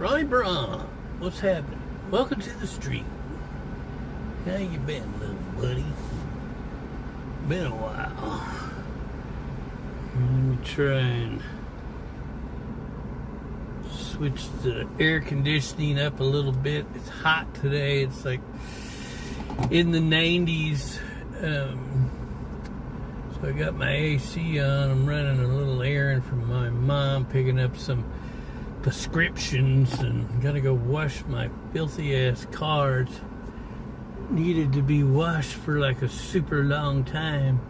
Ronnie Braun, what's happening? Welcome to the stream. How you been, little buddy? Been a while. Let me try and switch the air conditioning up a little bit. It's hot today. It's like in the 90s. So I got my AC on. I'm running a little errand for my mom, picking up some prescriptions, and gotta go wash my filthy ass cars. Needed to be washed for like a super long time.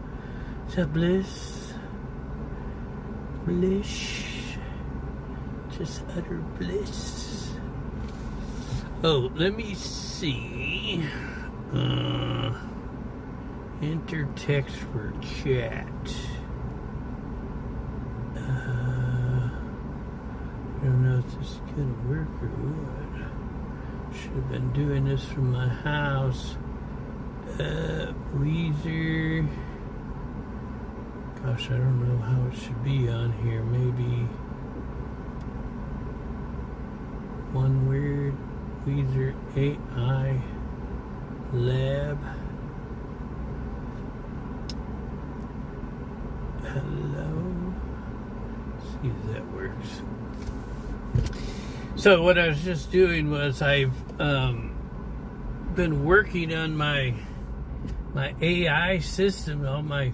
What's up, Bliss? Bliss. Just utter bliss. Oh, let me see. Enter text for chat. I don't know if this is gonna work or what. Should have been doing this from my house. Weezer. Gosh, I don't know how it should be on here. Maybe one word. Weezer AI Lab. Hello. Let's see if that works. So what I was just doing was I've been working on my AI system, all my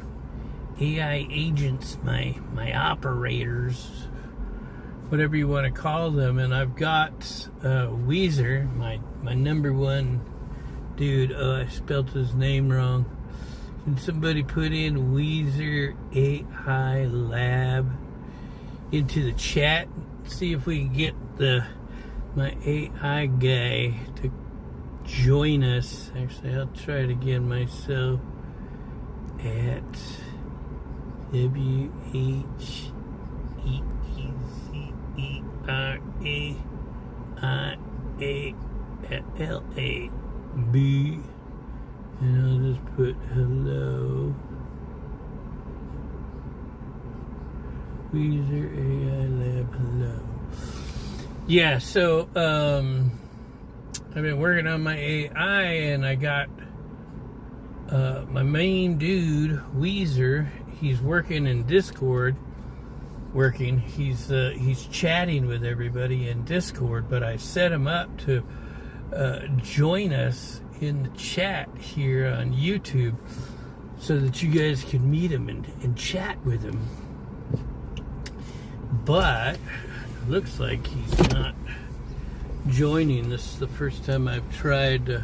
AI agents, my operators, whatever you want to call them, and I've got Weezer, my number one dude. Oh, I spelled his name wrong. Can somebody put in Weezer AI Lab into the chat? See if we can get my AI guy to join us. Actually, I'll try it again myself. At WHEEZERAIALAB. And I'll just put hello. Weezer AI Lab, hello. Yeah, so I've been working on my AI, and I got my main dude, Weezer. He's working in Discord. He's chatting with everybody in Discord, but I set him up to join us in the chat here on YouTube so that you guys can meet him and chat with him. But it looks like he's not joining. This is the first time I've tried to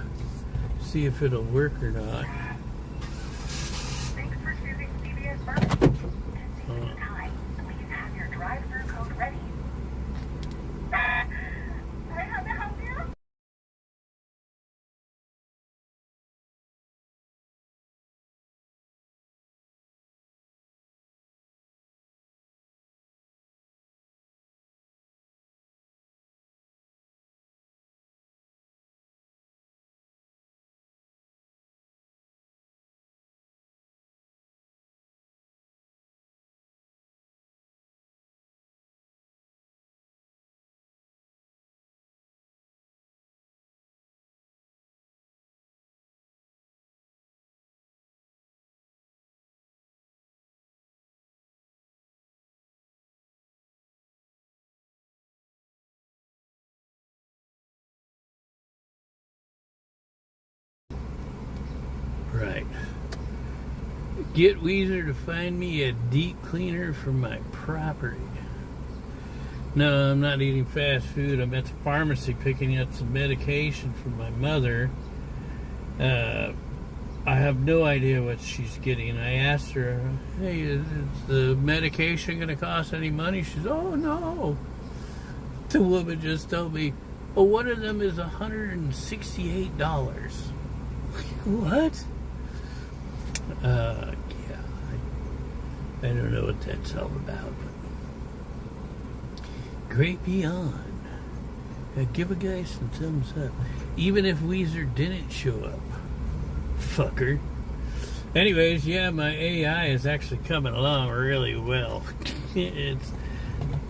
see if it'll work or not. Thanks for choosing CVS Pharmacy. To save time, please have your drive-through code ready. How may I help you? Right. Get Weezer to find me a deep cleaner for my property. No, I'm not eating fast food. I'm at the pharmacy picking up some medication for my mother. I have no idea what she's getting. I asked her, hey, is the medication going to cost any money? She says, oh, no. The woman just told me, oh, one of them is $168. What? Yeah, I don't know what that's all about. Great beyond. Give a guy some thumbs up. Even if Weezer didn't show up. Fucker. Anyways, yeah, my AI is actually coming along really well.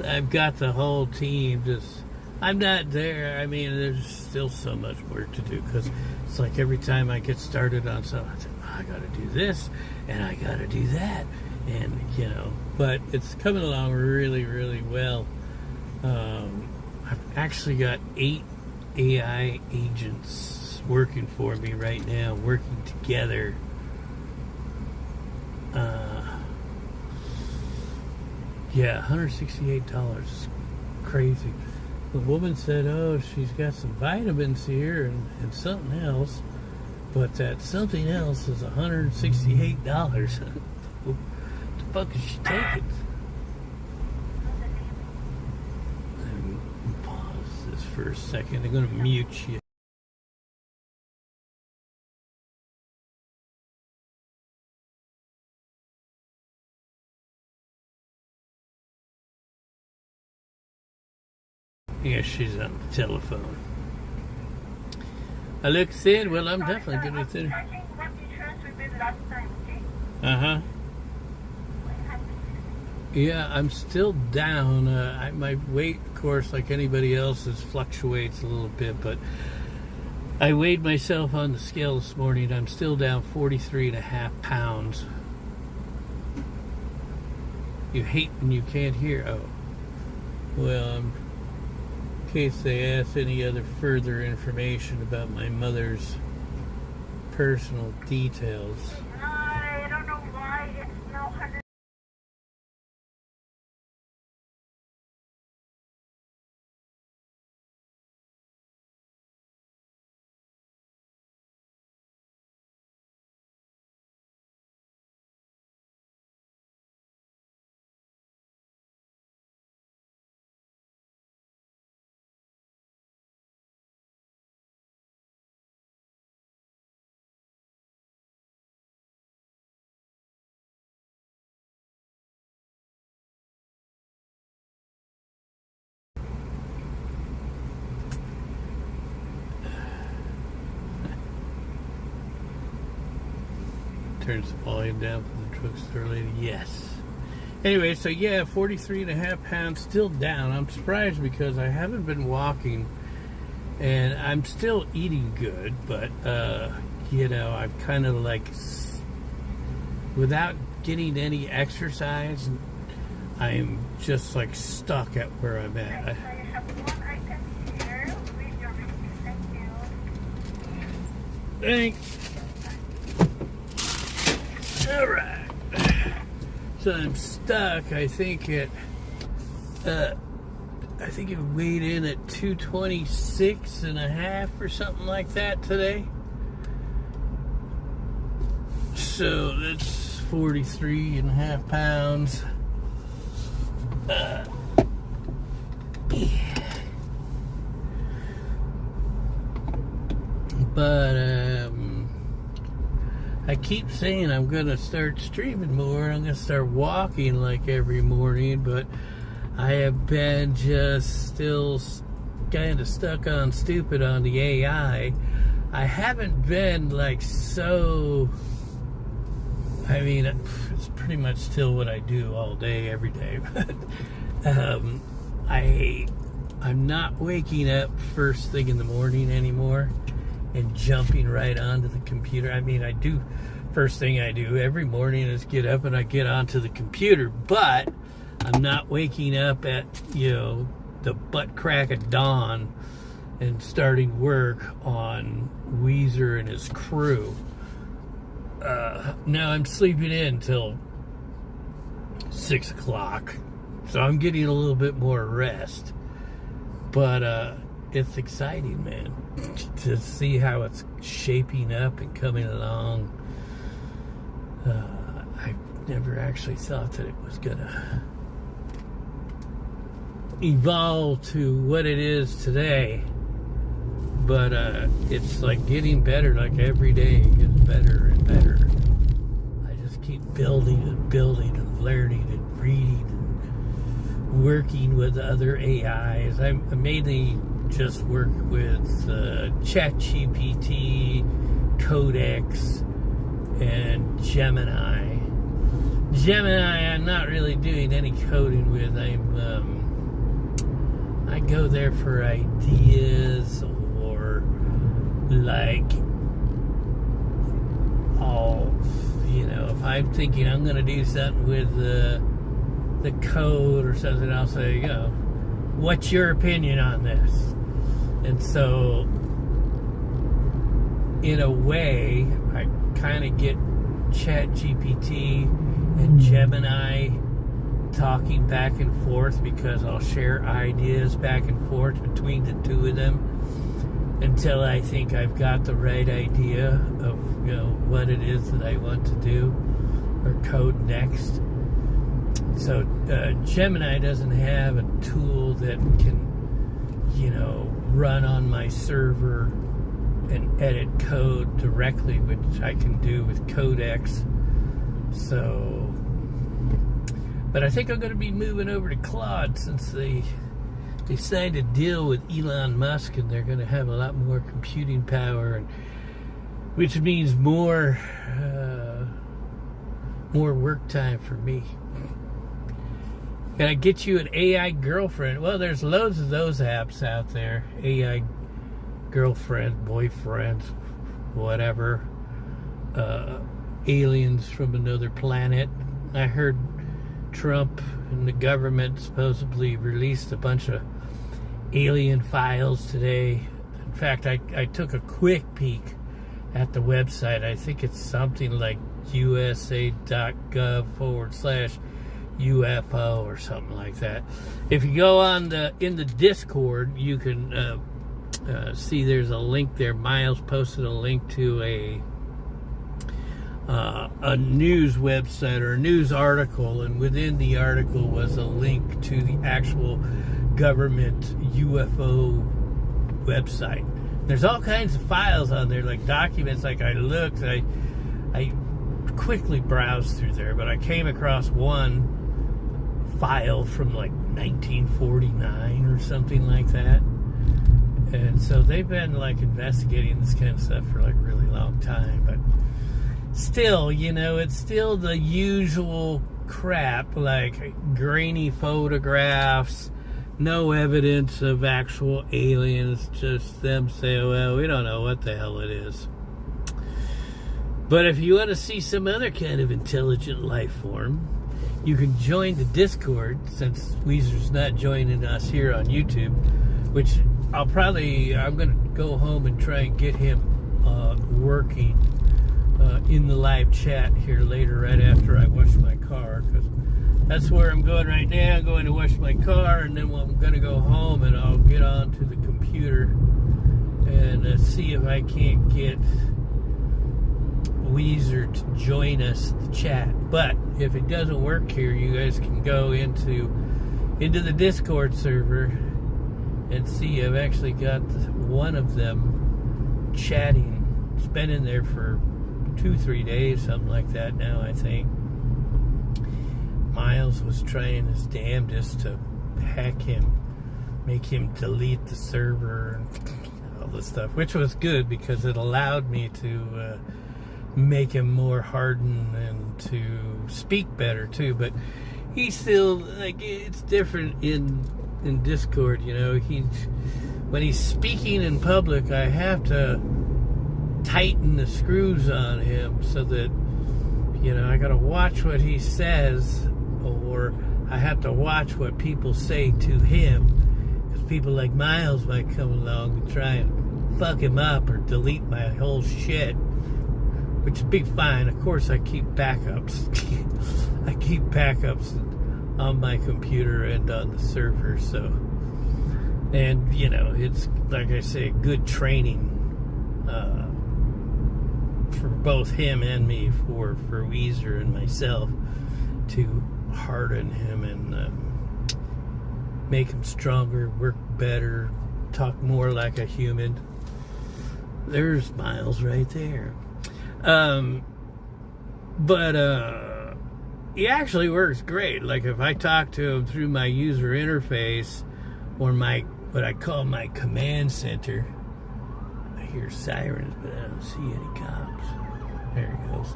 I've got the whole team just I'm not there. I mean, there's still so much work to do because it's like every time I get started on something, I say, I got to do this and I got to do that. And, you know, but it's coming along really, really well. I've actually got 8 AI agents working for me right now, working together. Yeah, $168. Crazy. The woman said, oh, she's got some vitamins here and something else, but that something else is $168. What the fuck is she taking? Pause this for a second. I'm going to mute you. Yeah, she's on the telephone. I look thin. Well, I'm definitely going to be thin. Uh-huh. Yeah, I'm still down. My weight, of course, like anybody else's, fluctuates a little bit, but I weighed myself on the scale this morning. I'm still down 43.5 pounds. You hate when you can't hear. Oh. Well, in case they ask any other further information about my mother's personal details. I don't know why it's no 100. Turns the volume down for the drugstore lady. Yes. Anyway, so yeah, 43.5 pounds, still down. I'm surprised because I haven't been walking and I'm still eating good, but you know, I've kind of like, without getting any exercise, I'm just like stuck at where I'm at. I have one item here with your receipt. Thank you. Thanks. All right. So I'm stuck. I think it weighed in at 226.5 or something like that today. So that's 43.5 pounds. Yeah. But I keep saying I'm gonna start streaming more. I'm gonna start walking like every morning, but I have been just still kind of stuck on stupid on the AI. I haven't been like so. I mean, it's pretty much still what I do all day, every day. But I'm not waking up first thing in the morning anymore and jumping right onto the computer. I mean, I do. First thing I do every morning is get up and I get onto the computer, but I'm not waking up at, you know, the butt crack of dawn and starting work on Weezer and his crew. Now I'm sleeping in till 6 o'clock, so I'm getting a little bit more rest. But it's exciting, man, to see how it's shaping up and coming along. I never actually thought that it was gonna evolve to what it is today, but it's like getting better. Like every day it gets better and better. I just keep building and building and learning and reading and working with other AIs. I mainly just work with ChatGPT, Codex, and Gemini. I go there for ideas, or like, if I'm thinking I'm going to do something with the code or something, I'll say, what's your opinion on this? And so, in a way, I kind of get ChatGPT and Gemini talking back and forth, because I'll share ideas back and forth between the two of them until I think I've got the right idea of what it is that I want to do or code next. So Gemini doesn't have a tool that can run on my server and edit code directly, which I can do with Codex. So, but I think I'm going to be moving over to Claude, since they signed a deal with Elon Musk, and they're going to have a lot more computing power, and which means more work time for me. Can I get you an AI girlfriend? Well, there's loads of those apps out there. AI girlfriend, boyfriend, whatever. Aliens from another planet. I heard Trump and the government supposedly released a bunch of alien files today. In fact, I took a quick peek at the website. I think it's something like usa.gov/UFO or something like that. If you go in the Discord, you can see there's a link there. Miles posted a link to a news website or a news article, and within the article was a link to the actual government UFO website. There's all kinds of files on there, like documents. Like I looked, I quickly browsed through there, but I came across one file from like 1949 or something like that. And so they've been like investigating this kind of stuff for like a really long time, but still, it's still the usual crap, like grainy photographs, no evidence of actual aliens, just them saying, well, we don't know what the hell it is. But if you want to see some other kind of intelligent life form, you can join the Discord, since Weezer's not joining us here on YouTube, which I'm going to go home and try and get him working in the live chat here later, right after I wash my car, because that's where I'm going right now. I'm going to wash my car, and then I'm going to go home, and I'll get onto the computer and see if I can't get Weezer to join us in the chat. But if it doesn't work here, you guys can go into the Discord server and see. I've actually got one of them chatting. It's been in there for 2-3 days, something like that now, I think. Miles was trying his damnedest to hack him, make him delete the server and all this stuff, which was good because it allowed me to make him more hardened and to speak better too. But he's still, like, it's different in Discord, when he's speaking in public, I have to tighten the screws on him so that, I gotta watch what he says, or I have to watch what people say to him, because people like Miles might come along and try and fuck him up or delete my whole shit, which would be fine. Of course, I keep backups. I keep backups on my computer and on the server, so, and it's, like I say, good training for both him and me, for Weezer and myself, to harden him and make him stronger, work better, talk more like a human. There's Miles right there. But he actually works great. Like, if I talk to him through my user interface, or what I call my command center, I hear sirens, but I don't see any cops. There he goes.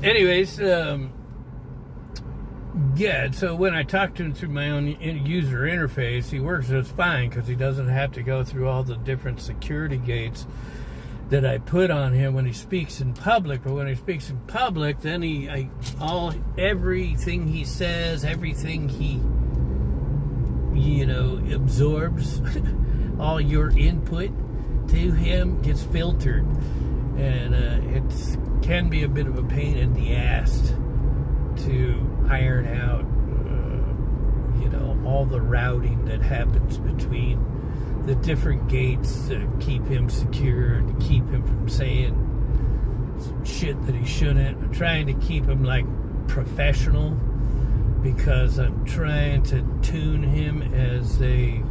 Anyways, Yeah, so when I talk to him through my own user interface, he works just fine because he doesn't have to go through all the different security gates that I put on him when he speaks in public. But when he speaks in public, then everything he says, everything he, absorbs, all your input to him gets filtered, and it can be a bit of a pain in the ass to iron out, all the routing that happens between the different gates to keep him secure and to keep him from saying some shit that he shouldn't. I'm trying to keep him like professional because I'm trying to tune him as a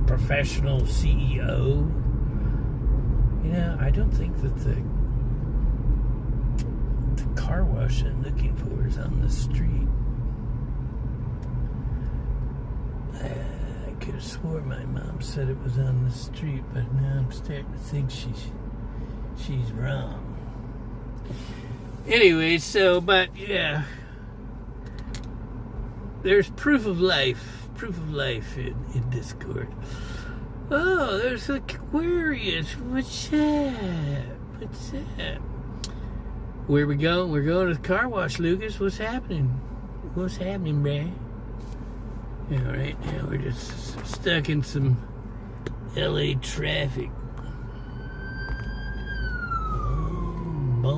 professional CEO. I don't think that the car wash I'm looking for is on the street. I could have swore my mom said it was on the street, but now I'm starting to think she's wrong. Anyway, but yeah, there's proof of life in Discord. Oh, there's Aquarius. What's up? Where we going? We're going to the car wash, Lucas. What's happening, man? Yeah, right now we're just stuck in some LA traffic. Oh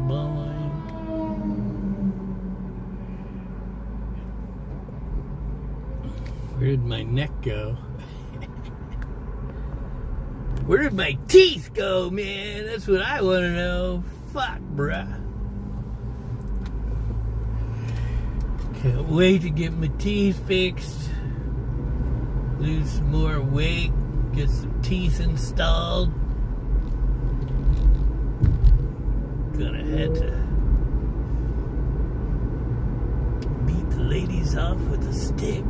boy. Where did my neck go? Where did my teeth go, man? That's what I want to know. Fuck, bruh. Can't wait to get my teeth fixed. Lose some more weight. Get some teeth installed. Gonna have to beat the ladies off with a stick.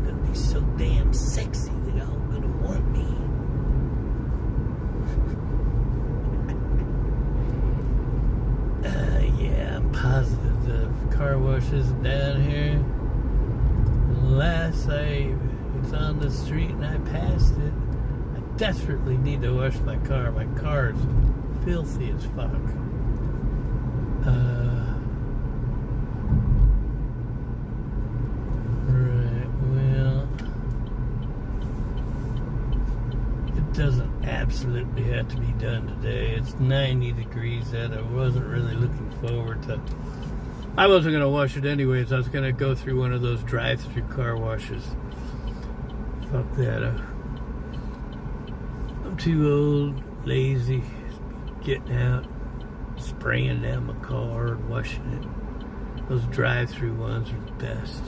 Gonna be so damn sexy. They're all gonna want me. Yeah, I'm positive the car wash is down here. Unless it's on the street and I passed it. I desperately need to wash my car. My car is filthy as fuck. Right, well, it doesn't absolutely have to be done today. It's 90 degrees out. I wasn't really looking forward to. I wasn't going to wash it anyways. I was going to go through one of those drive-through car washes. Fuck that. I'm too old, lazy, getting out, spraying down my car and washing it. Those drive-through ones are the best.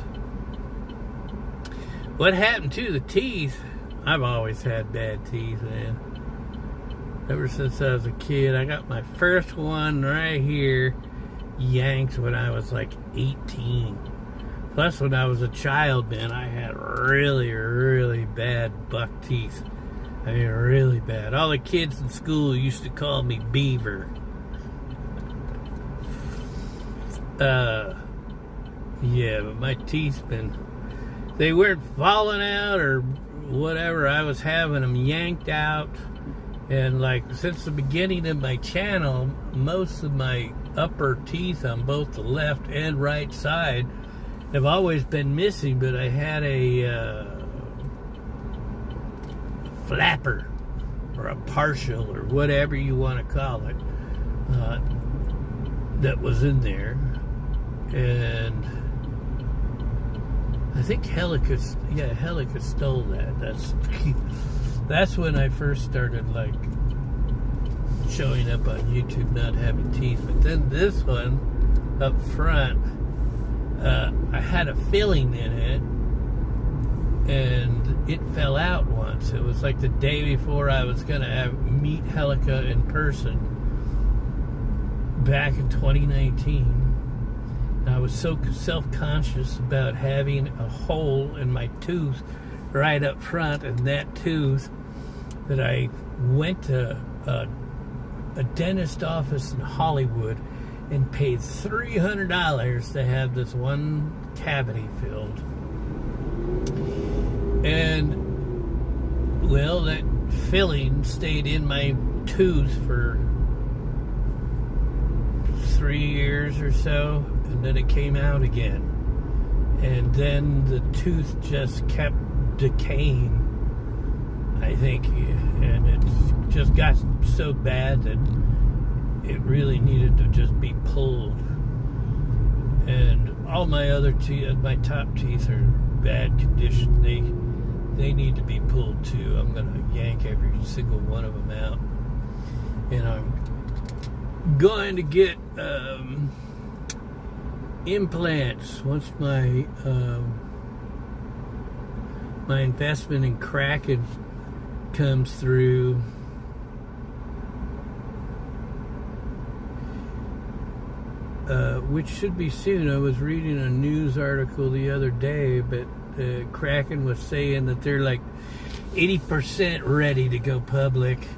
What happened to the teeth? I've always had bad teeth, man. Ever since I was a kid. I got my first one right here yanked when I was like 18. Plus, when I was a child, man, I had really, really bad buck teeth. I mean, really bad. All the kids in school used to call me Beaver. Yeah, but my teeth they weren't falling out or whatever. I was having them yanked out. And like, since the beginning of my channel, most of my upper teeth on both the left and right side have always been missing, but I had a flapper or a partial or whatever you want to call it that was in there. And I think Helica stole that. That's when I first started like showing up on YouTube not having teeth. But then this one up front, I had a filling in it and it fell out once. It was like the day before I was gonna meet Helica in person back in 2019. I was so self-conscious about having a hole in my tooth right up front and that tooth that I went to a dentist office in Hollywood and paid $300 to have this one cavity filled. And, well, that filling stayed in my tooth for 3 years or so, and then it came out again. And then the tooth just kept decaying, I think, and it just got so bad that it really needed to just be pulled. And all my other teeth, my top teeth, are in bad condition. They need to be pulled too. I'm gonna yank every single one of them out, and I'm going to get implants once my my investment in Kraken comes through. Which should be soon. I was reading a news article the other day, but Kraken was saying that they're like 80% ready to go public.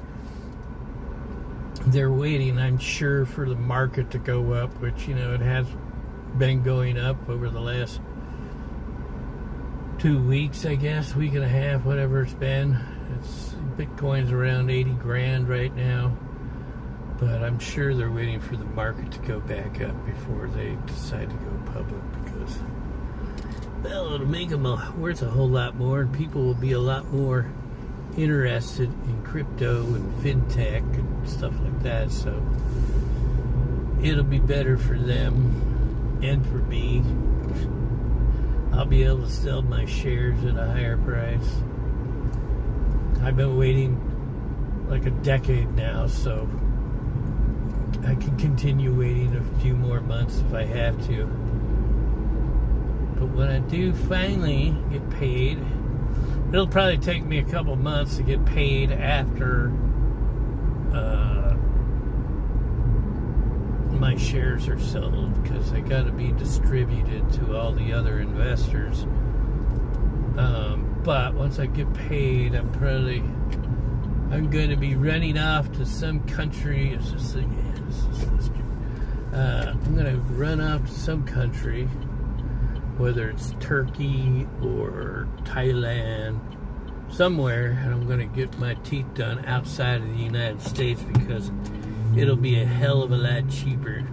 They're waiting, I'm sure, for the market to go up, which, it has been going up over the last 2 weeks, I guess, week and a half, whatever it's been. Bitcoin's around 80 grand right now. But I'm sure they're waiting for the market to go back up before they decide to go public, because, well, it'll make them worth a whole lot more, and people will be a lot more interested in crypto and fintech and stuff like that. So it'll be better for them and for me. I'll be able to sell my shares at a higher price. I've been waiting like a decade now, so I can continue waiting a few more months if I have to. But when I do finally get paid, it'll probably take me a couple months to get paid after my shares are sold, because they got to be distributed to all the other investors. But once I get paid, I'm going to be running off to some country. It's just like, I'm going to run off to some country, whether it's Turkey or Thailand, somewhere, and I'm going to get my teeth done outside of the United States, because it'll be a hell of a lot cheaper.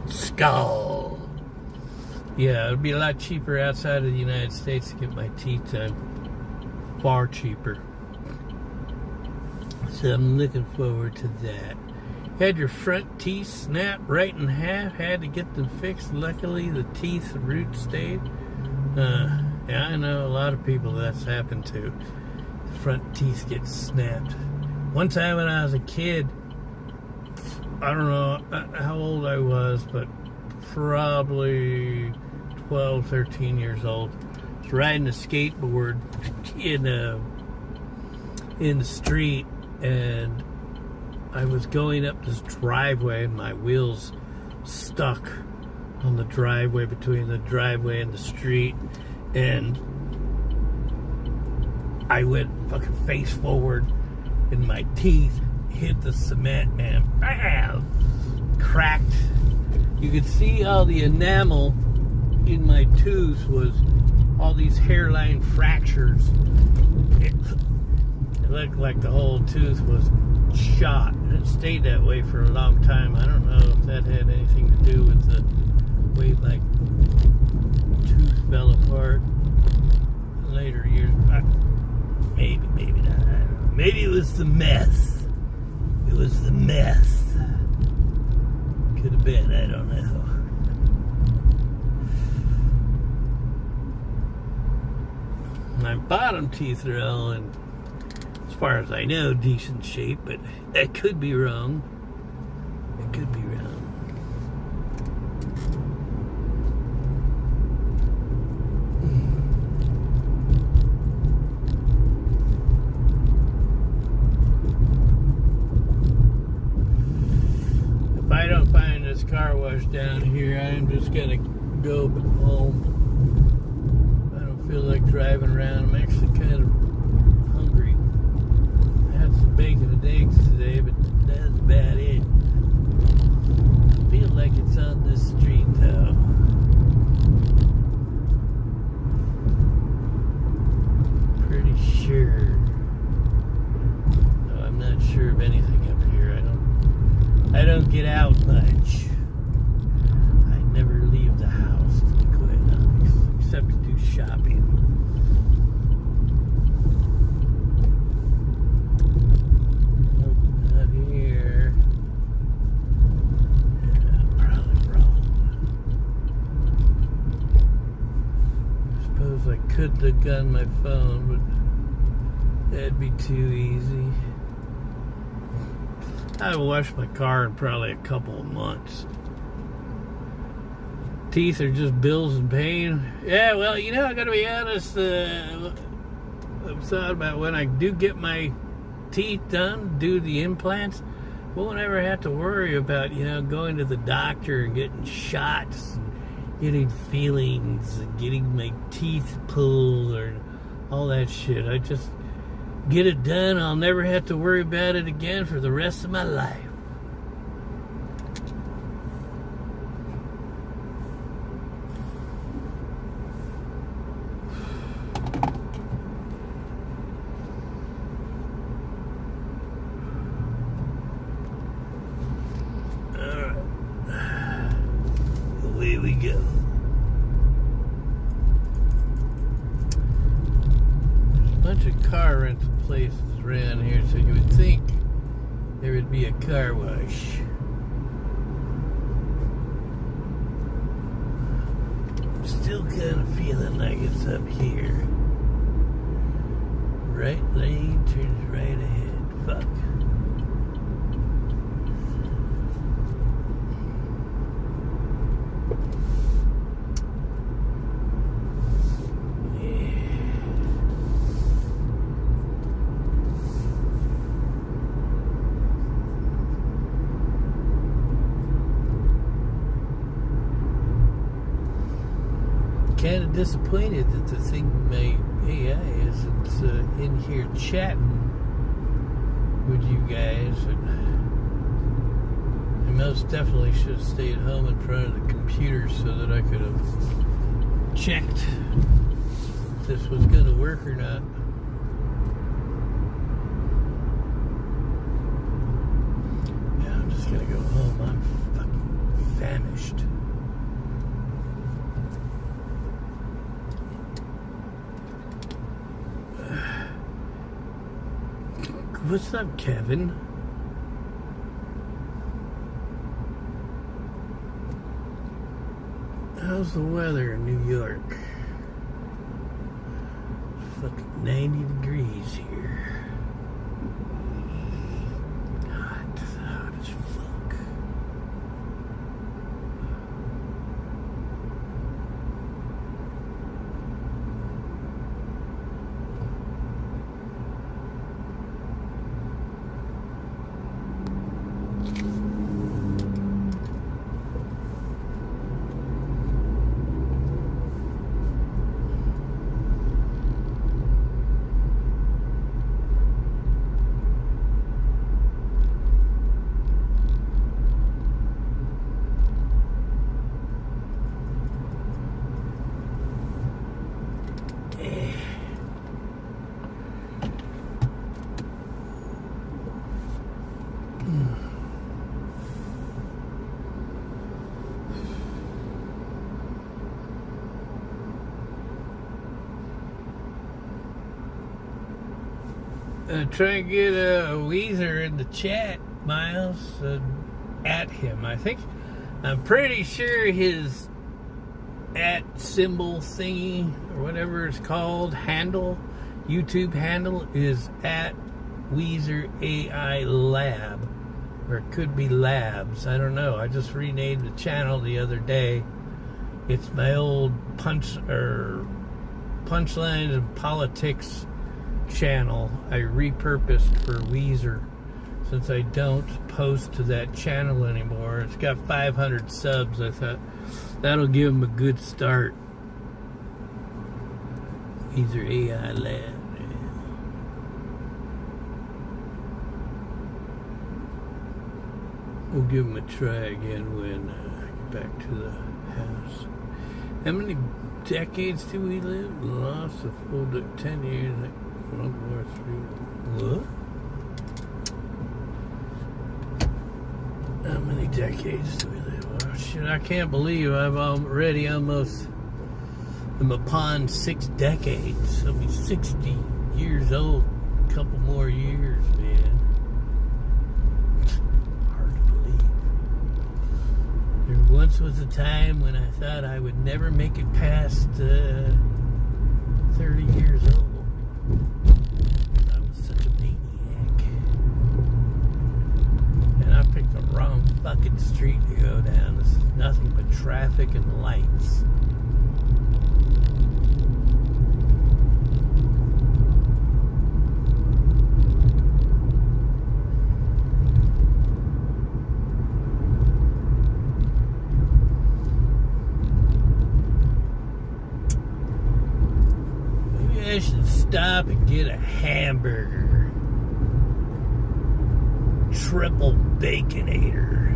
Skull. Yeah, it'll be a lot cheaper outside of the United States to get my teeth done. Far cheaper. So I'm looking forward to that. Had your front teeth snapped right in half. Had to get them fixed. Luckily, the teeth root stayed. Yeah, I know a lot of people that's happened to. The front teeth get snapped. One time when I was a kid, I don't know how old I was, but probably 12, 13 years old. I was riding a skateboard in the street, and I was going up this driveway, and my wheels stuck on the driveway, between the driveway and the street, and I went fucking face forward, and my teeth hit the cement, man. Bam! Cracked. You could see all the enamel in my tooth was all these hairline fractures. It looked like the whole tooth was shot, and it stayed that way for a long time. I don't know if that had anything to do with the way my tooth fell apart in later years. Maybe not. I don't know. Maybe it was the meth. It was the meth. Could have been. I don't know. My bottom teeth are all in, as far as I know, decent shape, but I could be wrong. I could be wrong. If I don't find this car wash down here, I'm just gonna go home. I don't feel like driving around. I'm actually kind of hungry. I had some bacon and eggs today, but that's about it. I feel like it's on this street though. Pretty sure. No, I'm not sure of anything up here. I don't get out much. I never leave the house, to be quite honest, except to do shopping. Nope, not here. Yeah, I'm probably wrong. I suppose I could have gotten my phone, but that'd be too easy. I haven't washed my car in probably a couple of months. Teeth are just bills and pain. Yeah, well, you know, I gotta be honest. I'm thought about when I do get my teeth done, do the implants, won't ever have to worry about, you know, going to the doctor and getting shots, and getting feelings, and getting my teeth pulled, or all that shit. I just get it done. I'll never have to worry about it again for the rest of my life. Away we go. There's a bunch of car rental places around here, so you would think there would be a car wash. I'm still kind of feeling like it's up here. Right lane turns right ahead. Fuck. Kind of disappointed that the thing my AI isn't in here chatting with you guys. I most definitely should have stayed home in front of the computer so that I could have checked if this was going to work or not. Yeah, I'm just going to go home. I'm fucking famished. What's up, Kevin? How's the weather in New York? Fucking 90 degrees here. Hot as fuck. Try and get a Weezer in the chat, Miles. At him. I'm pretty sure his at symbol thingy, or whatever it's called, handle, YouTube handle, is at Weezer AI Lab. Or it could be Labs. I don't know. I just renamed the channel the other day. It's my old punchlines and politics channel I repurposed for Weezer, since I don't post to that channel anymore. It's got 500 subs. I thought that'll give them a good start. Weezer AI Lab. We'll give them a try again when I get back to the house. How many decades do we live? Lost a full 10 years. World War III. What? How many decades do we live? Oh, shit, I can't believe I'm already almost... I'm upon 6 decades. I'll be 60 years old. A couple more years, man. Hard to believe. There once was a time when I thought I would never make it past 30 years old. I was such a maniac. And I picked the wrong fucking street to go down. This is nothing but traffic and lights. I should stop and get a hamburger. Triple Baconator.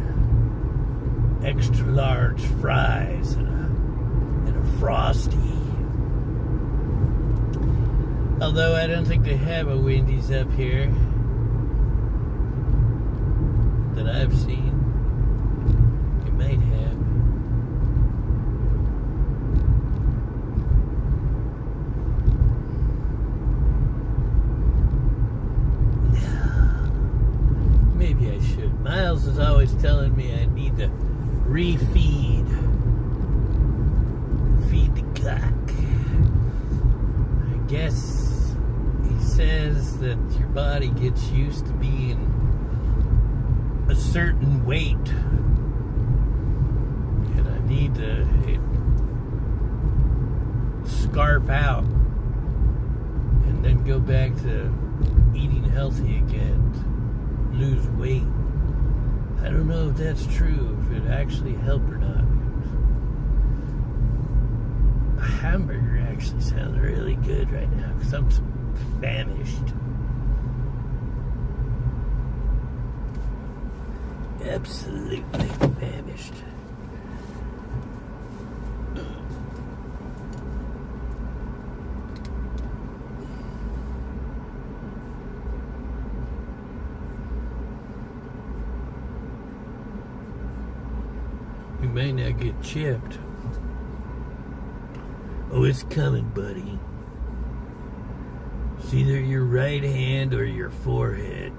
Extra large fries and a Frosty. Although I don't think they have a Wendy's up here that I've seen. They might have. Maybe I should. Miles is always telling me I need to refeed. Feed the cock. I guess he says that your body gets used to being a certain weight. And I need to scarf out and then go back to eating healthy again. Lose weight. I don't know if that's true, if it actually helped or not. A hamburger actually sounds really good right now because I'm famished. Absolutely famished. You may not get chipped. Oh, it's coming, buddy. It's either your right hand or your forehead.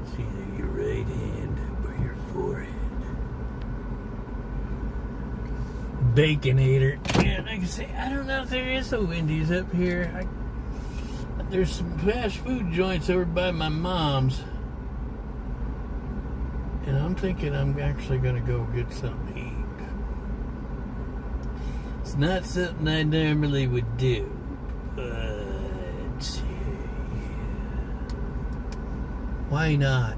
It's either your right hand or your forehead. Baconator. Man, like I say, I don't know if there is a Wendy's up here. There's some fast food joints over by my mom's. And I'm thinking I'm actually going to go get something to eat. It's not something I normally would do, but why not?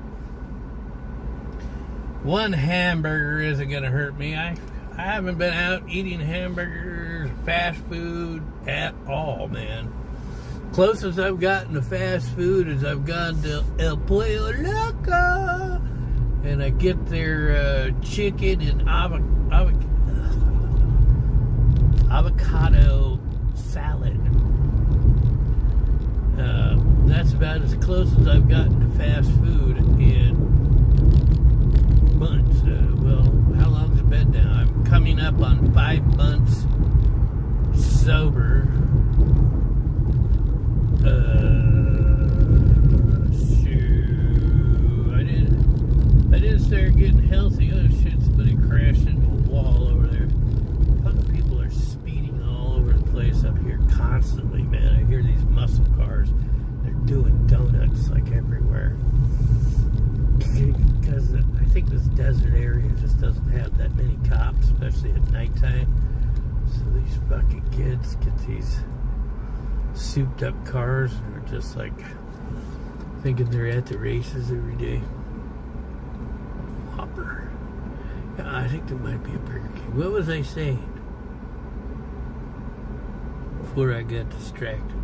One hamburger isn't going to hurt me. I haven't been out eating hamburgers, fast food at all, man. Closest I've gotten to fast food is I've gone to El Pollo Loco. And I get their chicken and avocado salad. That's about as close as I've gotten to fast food in months. Well, how long's it been now? I'm coming up on 5 months sober. I didn't start getting healthy. Oh shit, somebody crashed into a wall over there. Fucking people are speeding all over the place up here constantly, man. I hear these muscle cars. They're doing donuts like everywhere. Because I think this desert area just doesn't have that many cops, especially at nighttime. So these fucking kids get these souped up cars and are just like thinking they're at the races every day. Whopper. Yeah, I think there might be a Burger King. What was I saying before I got distracted?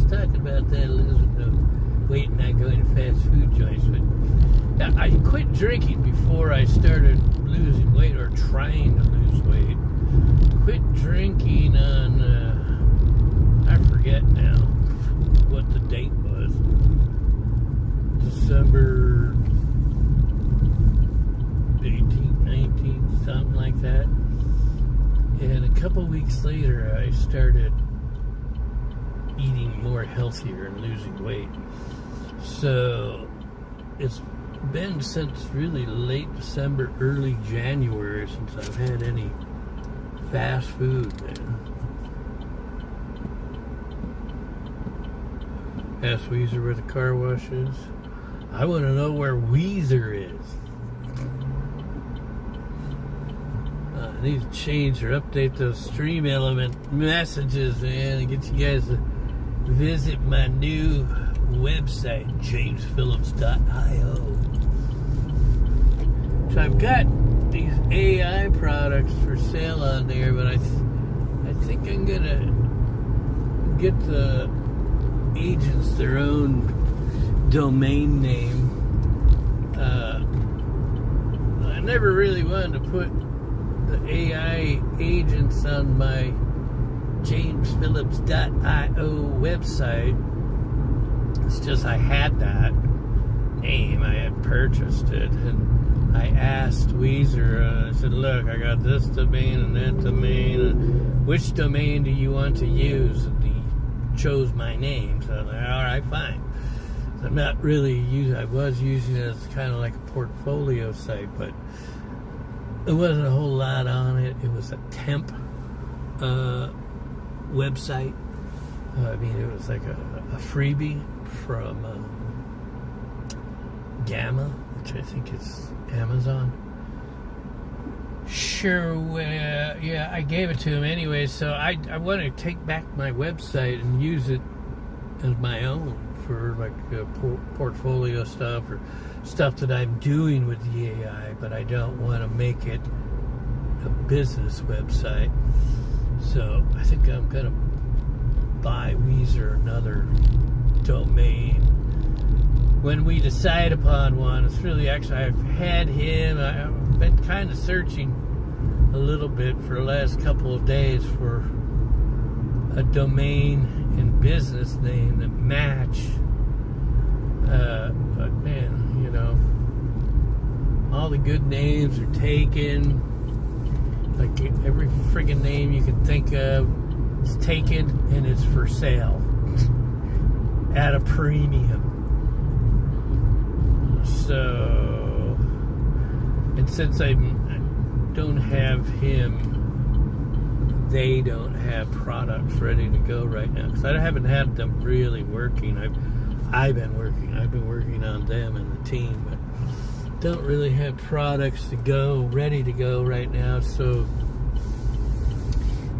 talking about that, losing weight and not going to fast food joints. But I quit drinking before I started losing weight or trying to lose weight. Quit drinking on, I forget now what the date was. December 18th, 19th, something like that. And a couple weeks later, I started eating more healthier and losing weight. So it's been since really late December, early January since I've had any fast food, man. Ask Weezer where the car wash is. I want to know where Weezer is. I need to change or update those stream element messages, man, and get you guys to visit my new website, jamesphillips.io. So I've got these AI products for sale on there, but I think I'm gonna get the agents their own domain name. I never really wanted to put the AI agents on my jamesphillips.io website. It's just I had that name, I had purchased it, and I asked Weezer, I said, look, I got this domain and that domain, and which domain do you want to use? And he chose my name, so I was like, alright, fine. So I'm not really using, I was using it as kind of like a portfolio site, but there wasn't a whole lot on it. It was a temp website. I mean, it was like a freebie from Gamma, which I think is Amazon. Sure, yeah, I gave it to him anyway, so I want to take back my website and use it as my own for like portfolio stuff or stuff that I'm doing with the AI, but I don't want to make it a business website. So I think I'm going to buy Weezer another domain when we decide upon one. It's really, actually, I've had him, I've been kind of searching a little bit for the last couple of days for a domain and business name that match. But man, you know, all the good names are taken. Like every friggin' name you can think of is taken and it's for sale at a premium. So, and since I don't have him, they don't have products ready to go right now because I haven't had them really working. I've been working on them and the team, but don't really have products to go, ready to go right now, so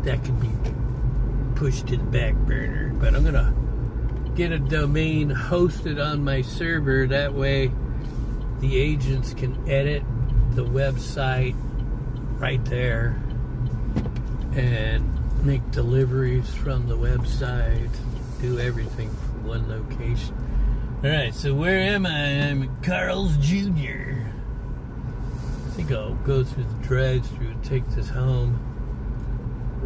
that can be pushed to the back burner. But I'm gonna get a domain hosted on my server, that way the agents can edit the website right there and make deliveries from the website, do everything from one location. Alright, so where am I? I'm at Carl's Jr. I think I'll go through the drive-thru and take this home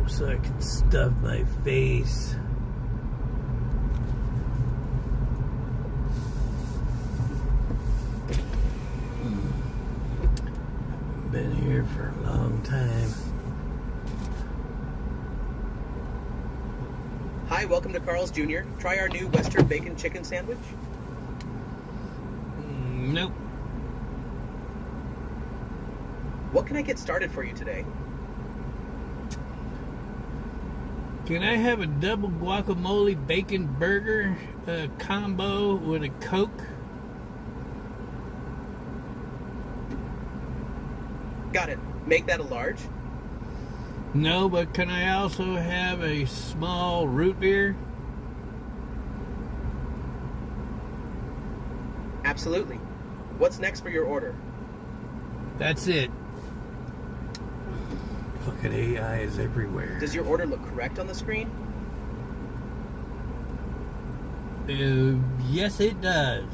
so I can stuff my face. Been here for a long time. Hi, welcome to Carl's Jr. Try our new Western Bacon Chicken Sandwich. Nope. What can I get started for you today? Can I have a double guacamole bacon burger combo with a Coke? Got it. Make that a large. No, but can I also have a small root beer? Absolutely. What's next for your order? That's it. Fucking AI is everywhere. Does your order look correct on the screen? Yes, it does.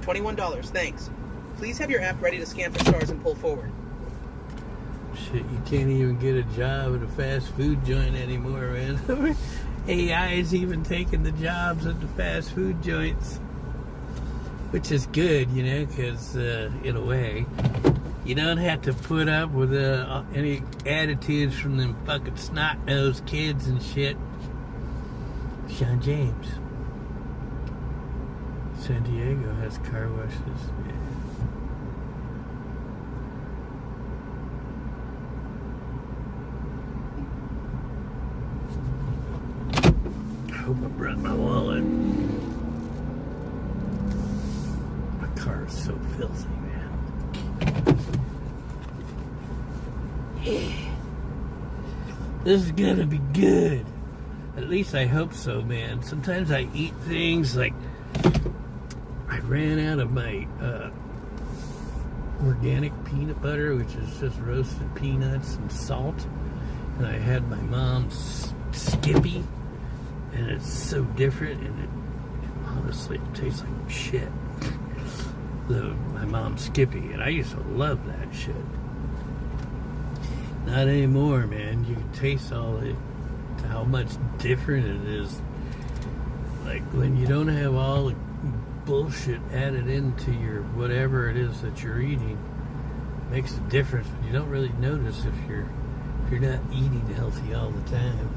$21, thanks. Please have your app ready to scan for stars and pull forward. Shit, you can't even get a job at a fast food joint anymore, man. AI is even taking the jobs at the fast food joints. Which is good, you know, because in a way, you don't have to put up with any attitudes from them fucking snot-nosed kids and shit. Sean James. San Diego has car washes. Yeah. I hope I brought my wallet. My car is so filthy, man. Yeah. This is gonna be good. At least I hope so, man. Sometimes I eat things like I ran out of my organic peanut butter, which is just roasted peanuts and salt. And I had my mom's Skippy, and it's so different, and it honestly it tastes like shit. My mom's Skippy, and I used to love that shit. Not anymore, man. You can taste how much different it is. Like when you don't have all the bullshit added into your whatever it is that you're eating, it makes a difference. But you don't really notice if you're not eating healthy all the time.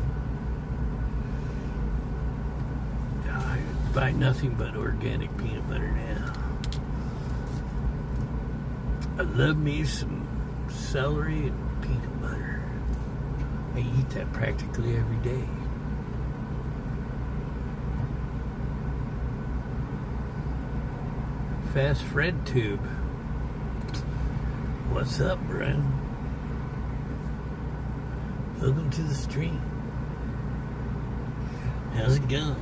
I buy nothing but organic peanut butter now. I love me some celery and peanut butter. I eat that practically every day. Fast Fred Tube. What's up, Brian? Welcome to the stream. How's it going?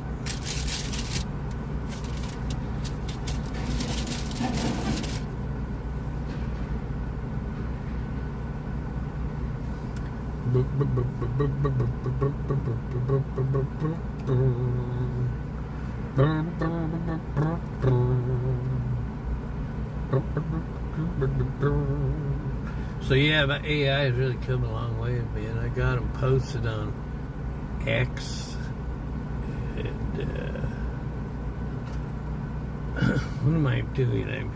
So yeah, my AI has really come a long way, man. I got them posted on X, and what am I doing?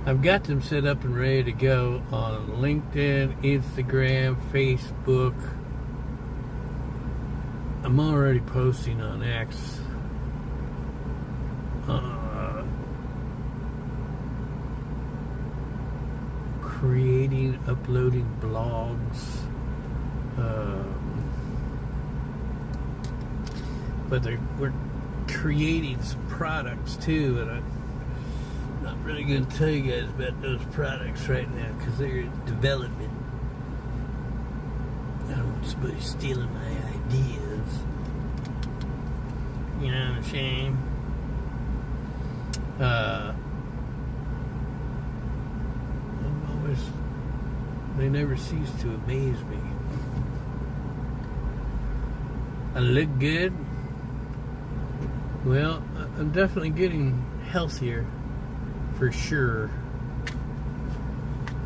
I've got them set up and ready to go on LinkedIn, Instagram, Facebook. I'm already posting on X. Creating, uploading blogs. But we're creating some products too, and I'm not really going to tell you guys about those products right now because they're in development. I don't want somebody stealing my ideas. You know what I'm saying? They never cease to amaze me. I look good. Well, I'm definitely getting healthier, for sure.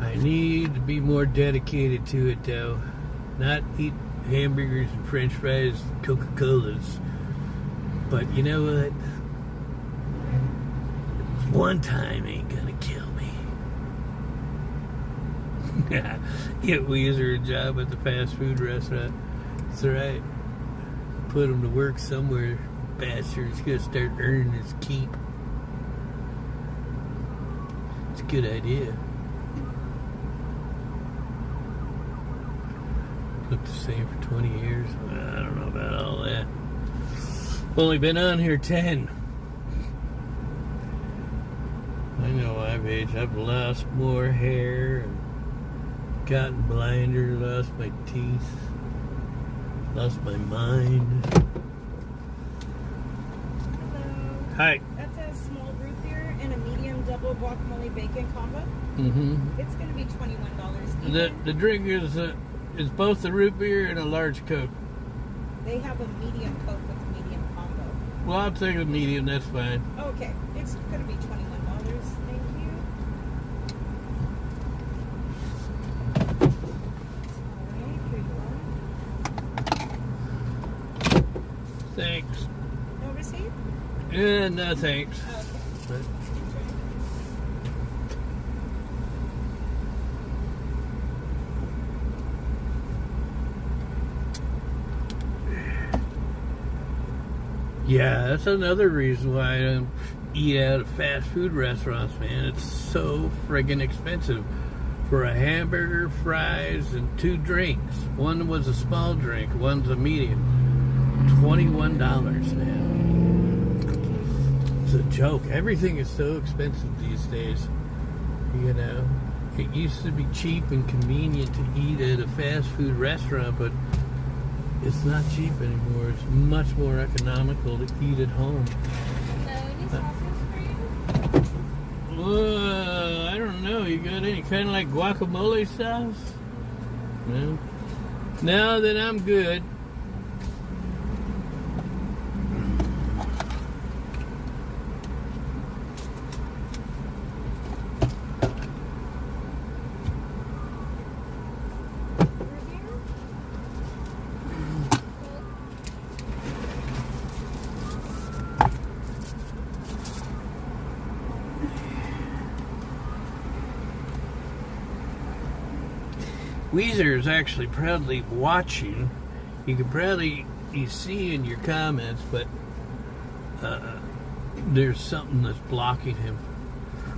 I need to be more dedicated to it, though. Not eat hamburgers and french fries and Coca-Colas. But you know what? One time ain't gonna kill me. Get Weezer a job at the fast food restaurant. That's right. Put him to work somewhere. Bastard's gonna start earning his keep. It's a good idea. Looked the same for 20 years. I don't know about all that. Only been on here 10. I know I've aged. I've lost more hair and gotten blinder, lost my teeth, lost my mind. Hello. Hi. That's a small root beer and a medium double guacamole bacon combo. Mm-hmm. It's going to be $21. The drink is both a root beer and a large Coke. They have a medium Coke with a medium combo. Well, I'll take a medium. That's fine. Okay, it's going to be $21. Thank you. Alright, here you are. Thanks. No receipt? No thanks. Okay. Yeah, that's another reason why I don't eat out of fast food restaurants, man. It's so friggin' expensive. For a hamburger, fries, and 2 drinks. One was a small drink, one's a medium. $21, man. It's a joke. Everything is so expensive these days. You know, it used to be cheap and convenient to eat at a fast food restaurant, but it's not cheap anymore. It's much more economical to eat at home. Any sauces for you? I don't know. You got any kind of like guacamole sauce? No? No, then I'm good. Weezer is actually proudly watching. You can probably see in your comments, but there's something that's blocking him.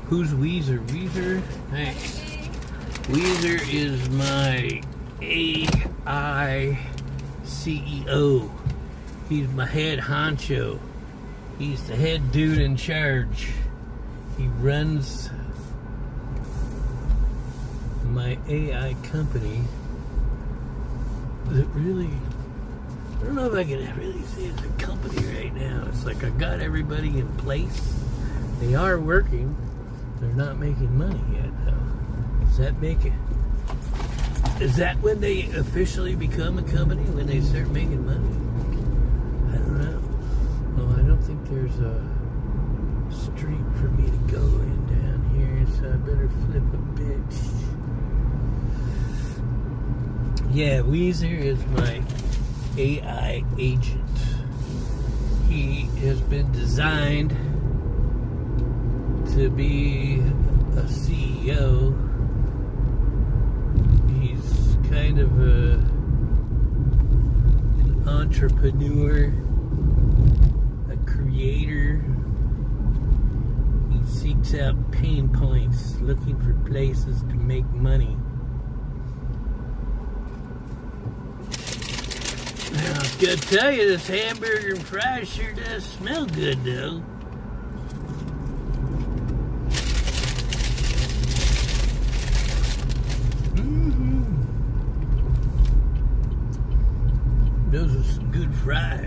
Who's Weezer? Weezer? Thanks. Weezer is my AI CEO. He's my head honcho. He's the head dude in charge. He runs my AI company that really, I don't know if I can really say it's a company right now. It's like I got everybody in place. They are working. They're not making money yet, though. Does that make it? Is that when they officially become a company? When they start making money? I don't know. Well, I don't think there's a street for me to go in down here, so I better flip a bit. Yeah, Weezer is my AI agent. He has been designed to be a CEO. He's kind of an entrepreneur, a creator. He seeks out pain points, looking for places to make money. Now, I gotta tell you, this hamburger and fries sure does smell good, though. Those are some good fries.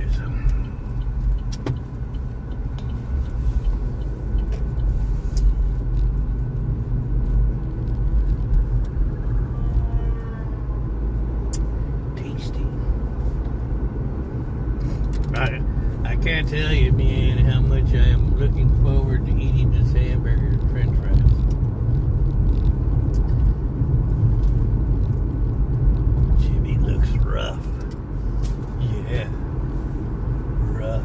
I can't tell you, man, how much I am looking forward to eating this hamburger and french fries. Jimmy looks rough. Yeah, rough.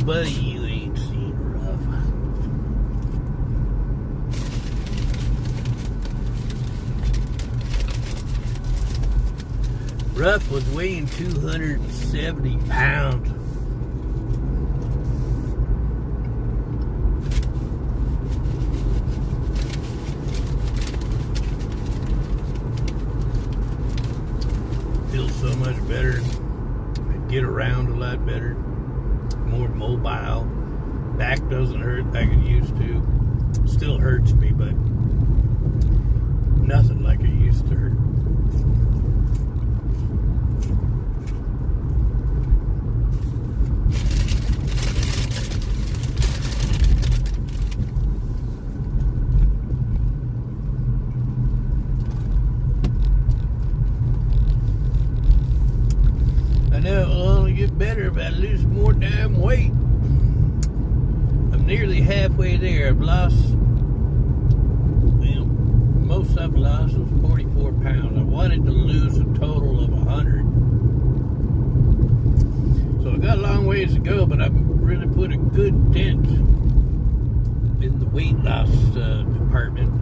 Buddy, you ain't seen rough. Ruff was weighing 270 pounds. Feels so much better. I get around a lot better. More mobile. Back doesn't hurt like it used to. Still hurts me, but nothing like it used to hurt. gotta lose more damn weight. I'm nearly halfway there. I've lost, well, most I've lost was 44 pounds. I wanted to lose a total of 100. So I got a long ways to go, but I've really put a good dent in the weight loss department.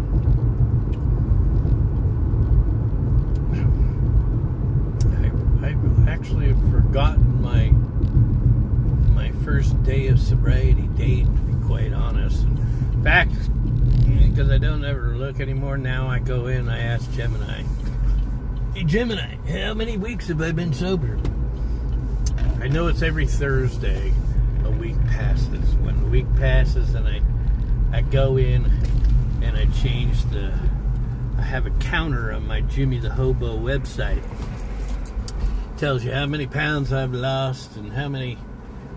I actually have forgotten my first day of sobriety date, to be quite honest. In fact, because I don't ever look anymore, now I go in, I ask Gemini, hey Gemini, how many weeks have I been sober? I know it's every Thursday a week passes. When the week passes, then I go in and I change I have a counter on my Jimmy the Hobo website. Tells you how many pounds I've lost and how many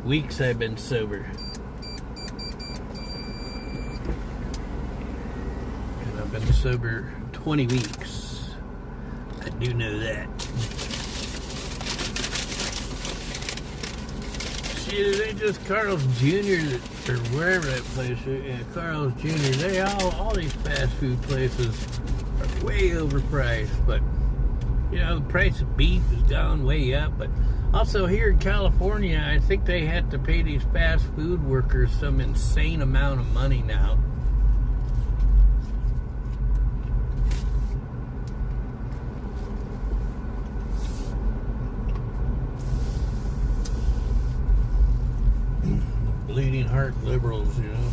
weeks I've been sober. And I've been sober 20 weeks. I do know that. See, it ain't just Carl's Jr. or wherever that place is. Yeah, Carl's Jr. They all these fast food places are way overpriced, but you know, the price of beef has gone way up. But also here in California, I think they have to pay these fast food workers some insane amount of money now. Bleeding heart liberals, you know.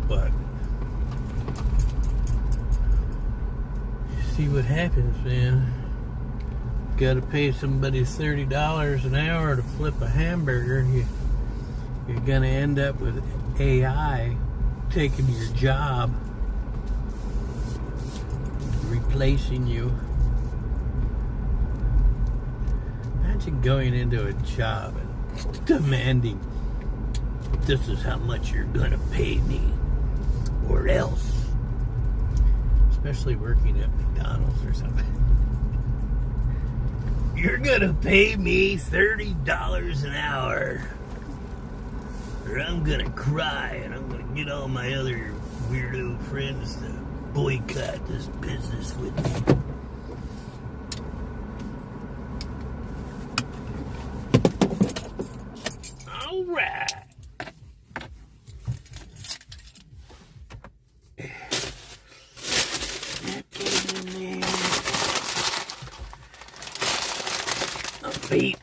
But see what happens, man. Gotta pay somebody $30 an hour to flip a hamburger. You're gonna end up with AI taking your job, replacing you. Imagine going into a job and demanding, this is how much you're gonna pay me, or else. Especially working at McDonald's or something. You're gonna pay me $30 an hour, or I'm gonna cry and I'm gonna get all my other weirdo friends to boycott this business with me. All right. Beep.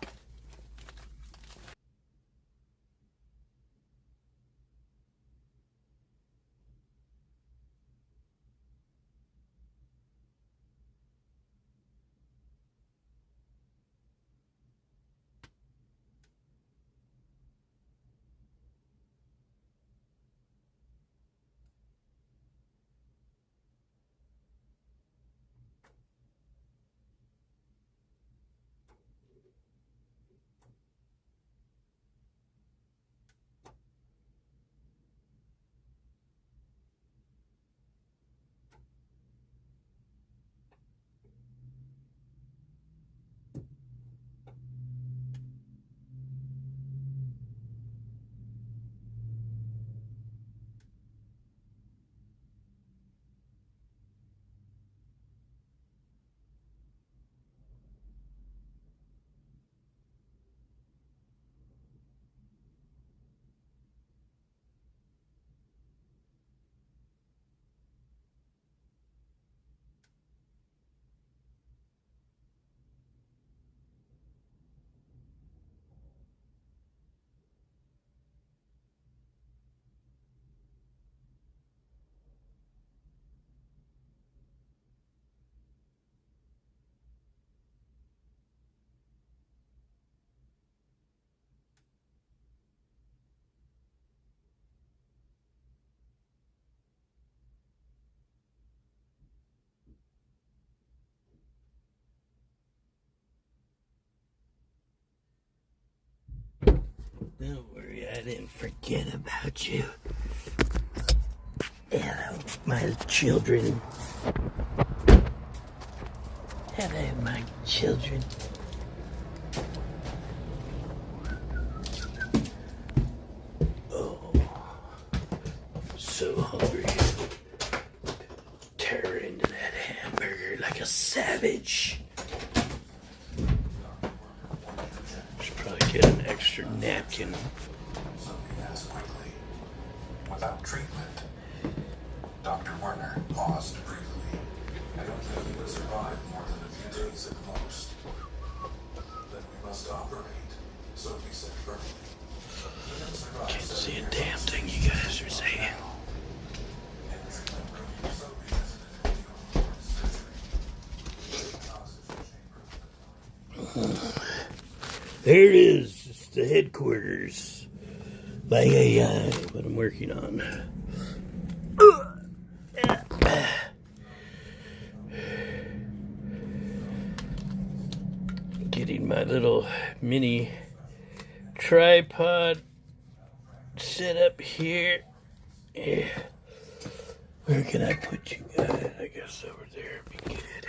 Don't worry, I didn't forget about you. Hello, my children. Hello, my children. like a savage. Should probably get an extra napkin. Somebody asked quickly. Without treatment. Dr. Werner paused briefly. I don't think he would survive more than a few days at most. Then we must operate, Sophie said firmly. Can't see a damn thing you guys are saying. There it is. It's the headquarters by AI, what I'm working on. Getting my little mini tripod set up here. Yeah. Where can I put you guys? I guess over there would be good.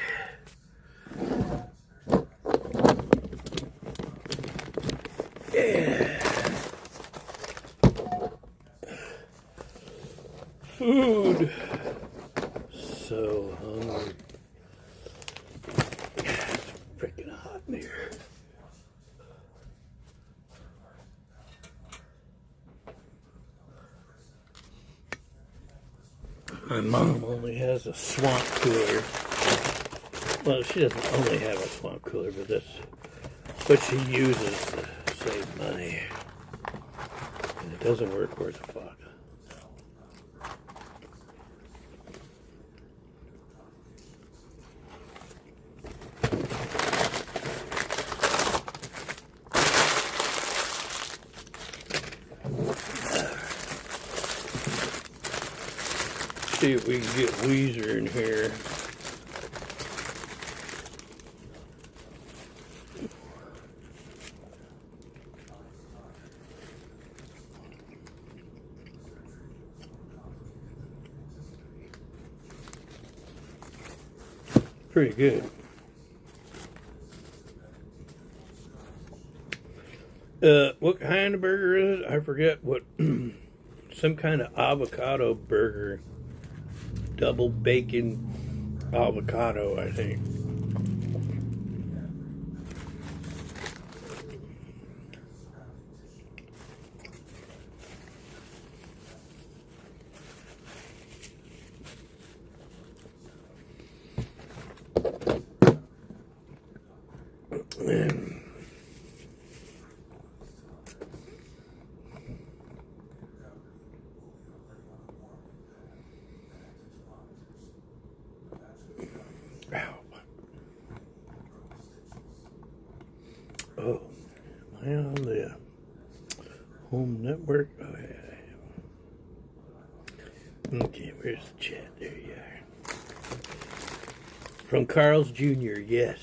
Yeah. Food. So hungry. It's freaking hot in here. My mom only has a swamp cooler. Well, she doesn't only have a swamp cooler, but that's what she uses to save money. And it doesn't work worth a fuck. See if we can get Weezer in here. Pretty good. What kind of burger is it? I forget what. Some kind of avocado burger. Double bacon avocado, I think. Oh, am I on the home network? Oh, yeah, I am. Okay, where's the chat? There you are. From Carl's Jr., yes.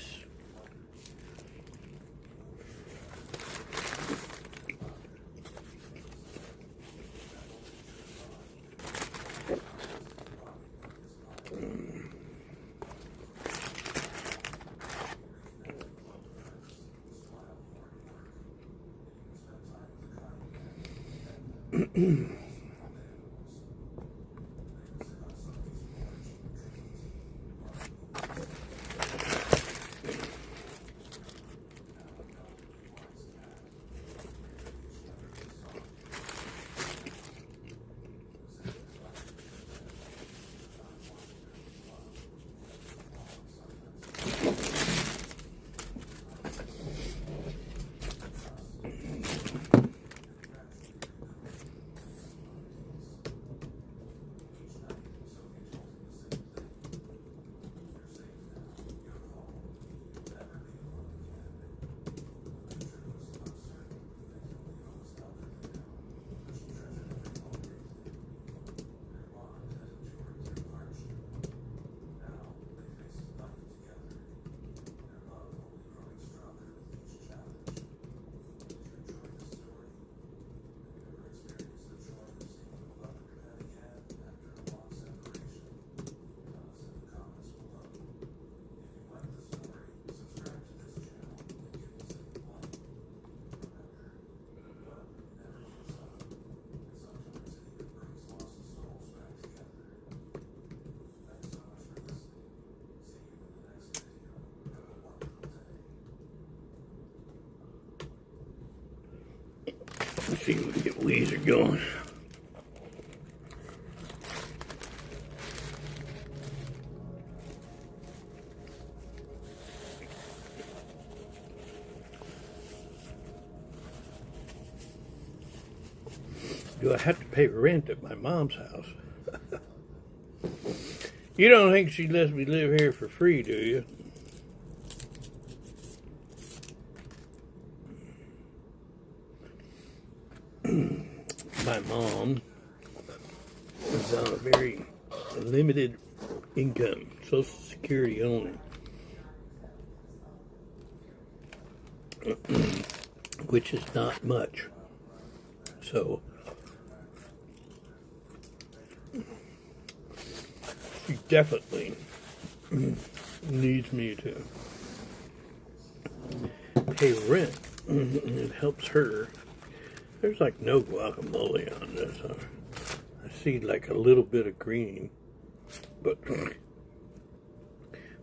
see if we can get Weezer going. Do I have to pay rent at my mom's house? You don't think she lets me live here for free, do you? My mom is on a very limited income, Social Security only, which is not much. So she definitely needs me to pay rent. It helps her. There's like no guacamole on this. I see like a little bit of green, but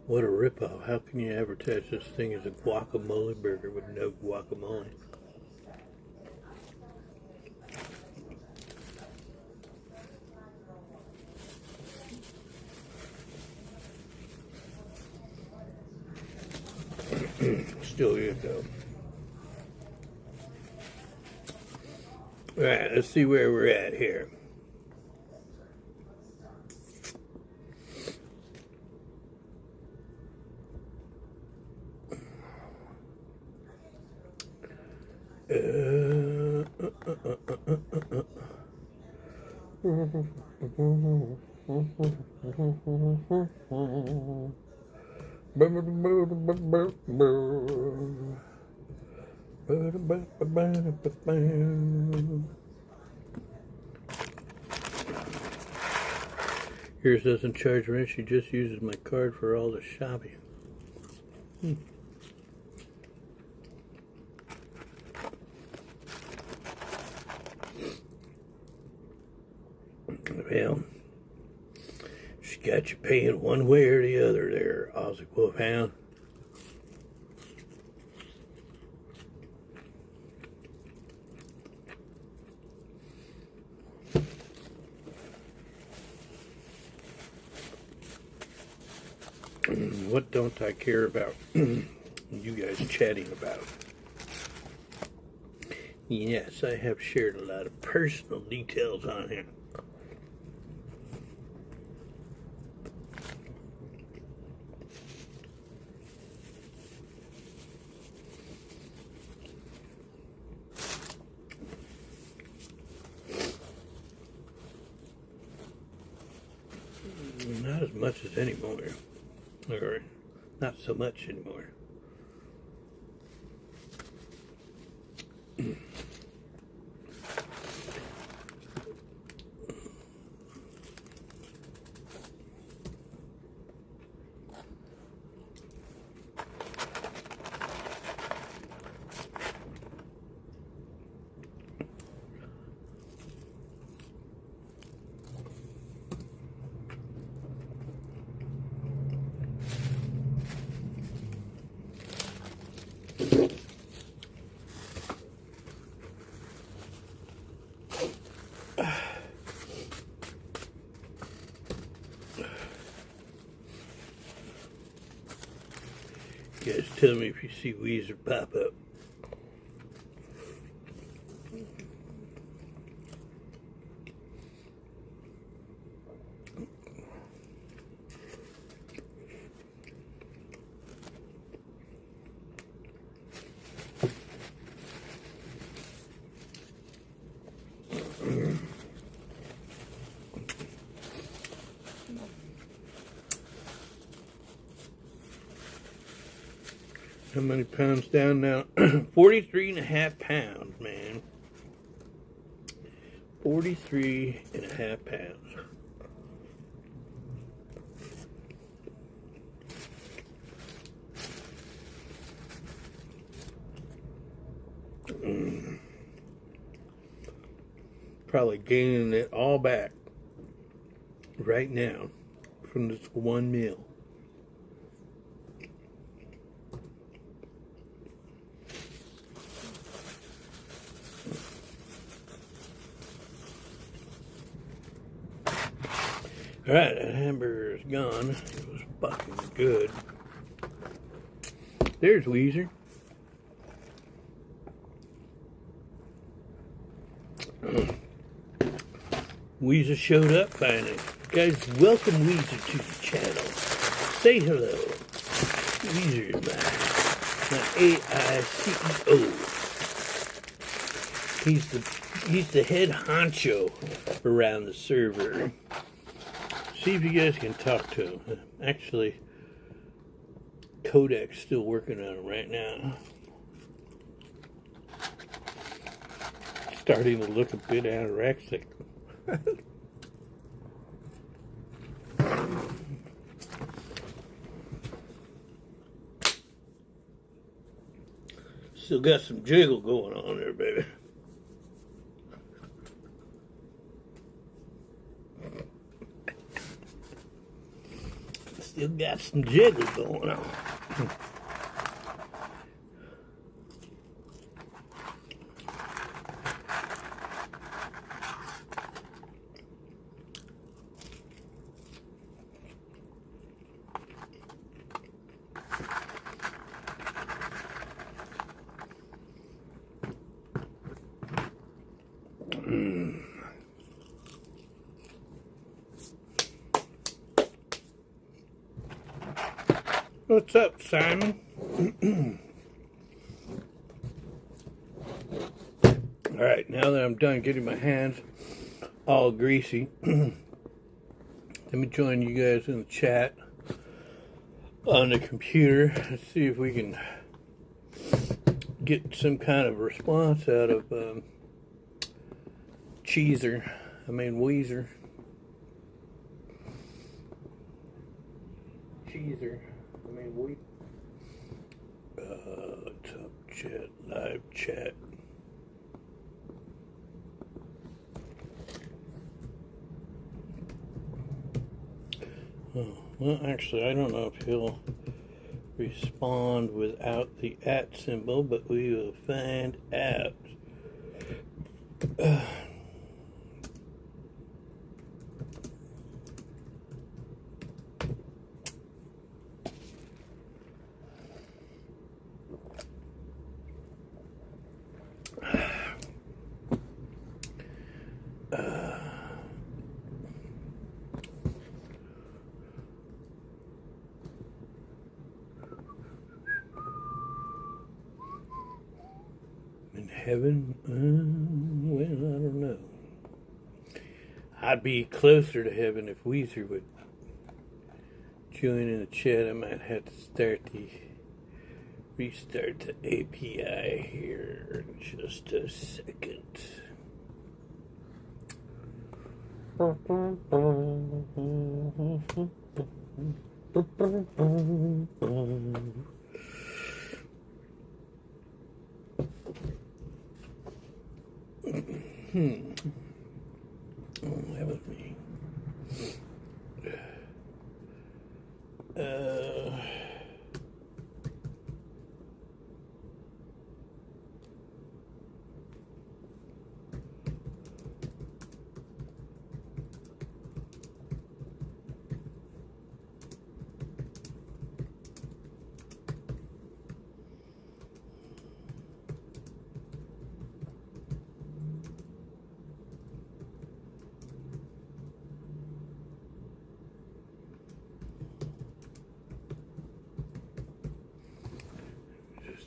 what a ripoff. How can you advertise this thing as a guacamole burger with no guacamole? Still good though. Alright, let's see where we're at here. Yours doesn't charge rent, she just uses my card for all the shopping. Well, she got you paying one way or the other there, Aussie Wolfhound. What don't I care about you guys chatting about? Yes, I have shared a lot of personal details on here. Not as much as anymore. Or not so much anymore. You guys tell me if you see Weezer pop up. How many pounds down now? 43.5 pounds, man. 43.5 pounds. Probably gaining it all back right now from this one meal. Alright, that hamburger is gone. It was fucking good. There's Weezer. Weezer showed up finally. Guys, welcome Weezer to the channel. Say hello. Weezer is my AI CEO. He's the head honcho around the server. See if you guys can talk to him. Actually, Kodak's still working on it right now. Starting to look a bit anorexic. Still got some jiggle going on there, baby. Still got some jiggle going on. What's up, Simon? Alright, now that I'm done getting my hands all greasy, let me join you guys in the chat on the computer. Let's see if we can get some kind of response out of Weezer. Weezer. What's up, chat? Live chat. Oh, well, actually, I don't know if he'll respond without the @ symbol, but we will find out. Heaven? Well, I don't know. I'd be closer to heaven if Weezer would join in the chat. I might have to restart the API here in just a second. Oh, that was me.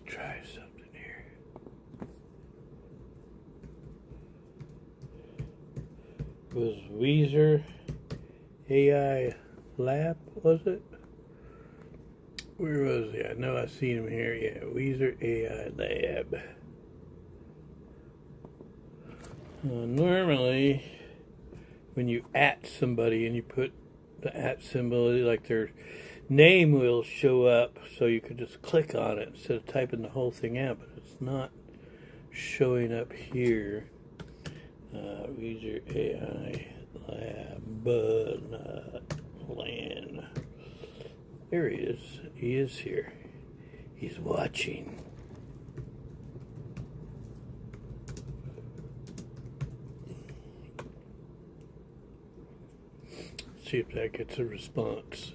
Try something here. Was Weezer AI Lab, was it? Where was he? I know I seen him here. Yeah, Weezer AI Lab. Normally, when you @ somebody and you put the @ symbol, like their name will show up, so you could just click on it instead of typing the whole thing out, but it's not showing up here. Weezer AI Lab, LAN. There he is. He is here. He's watching. see if that gets a response.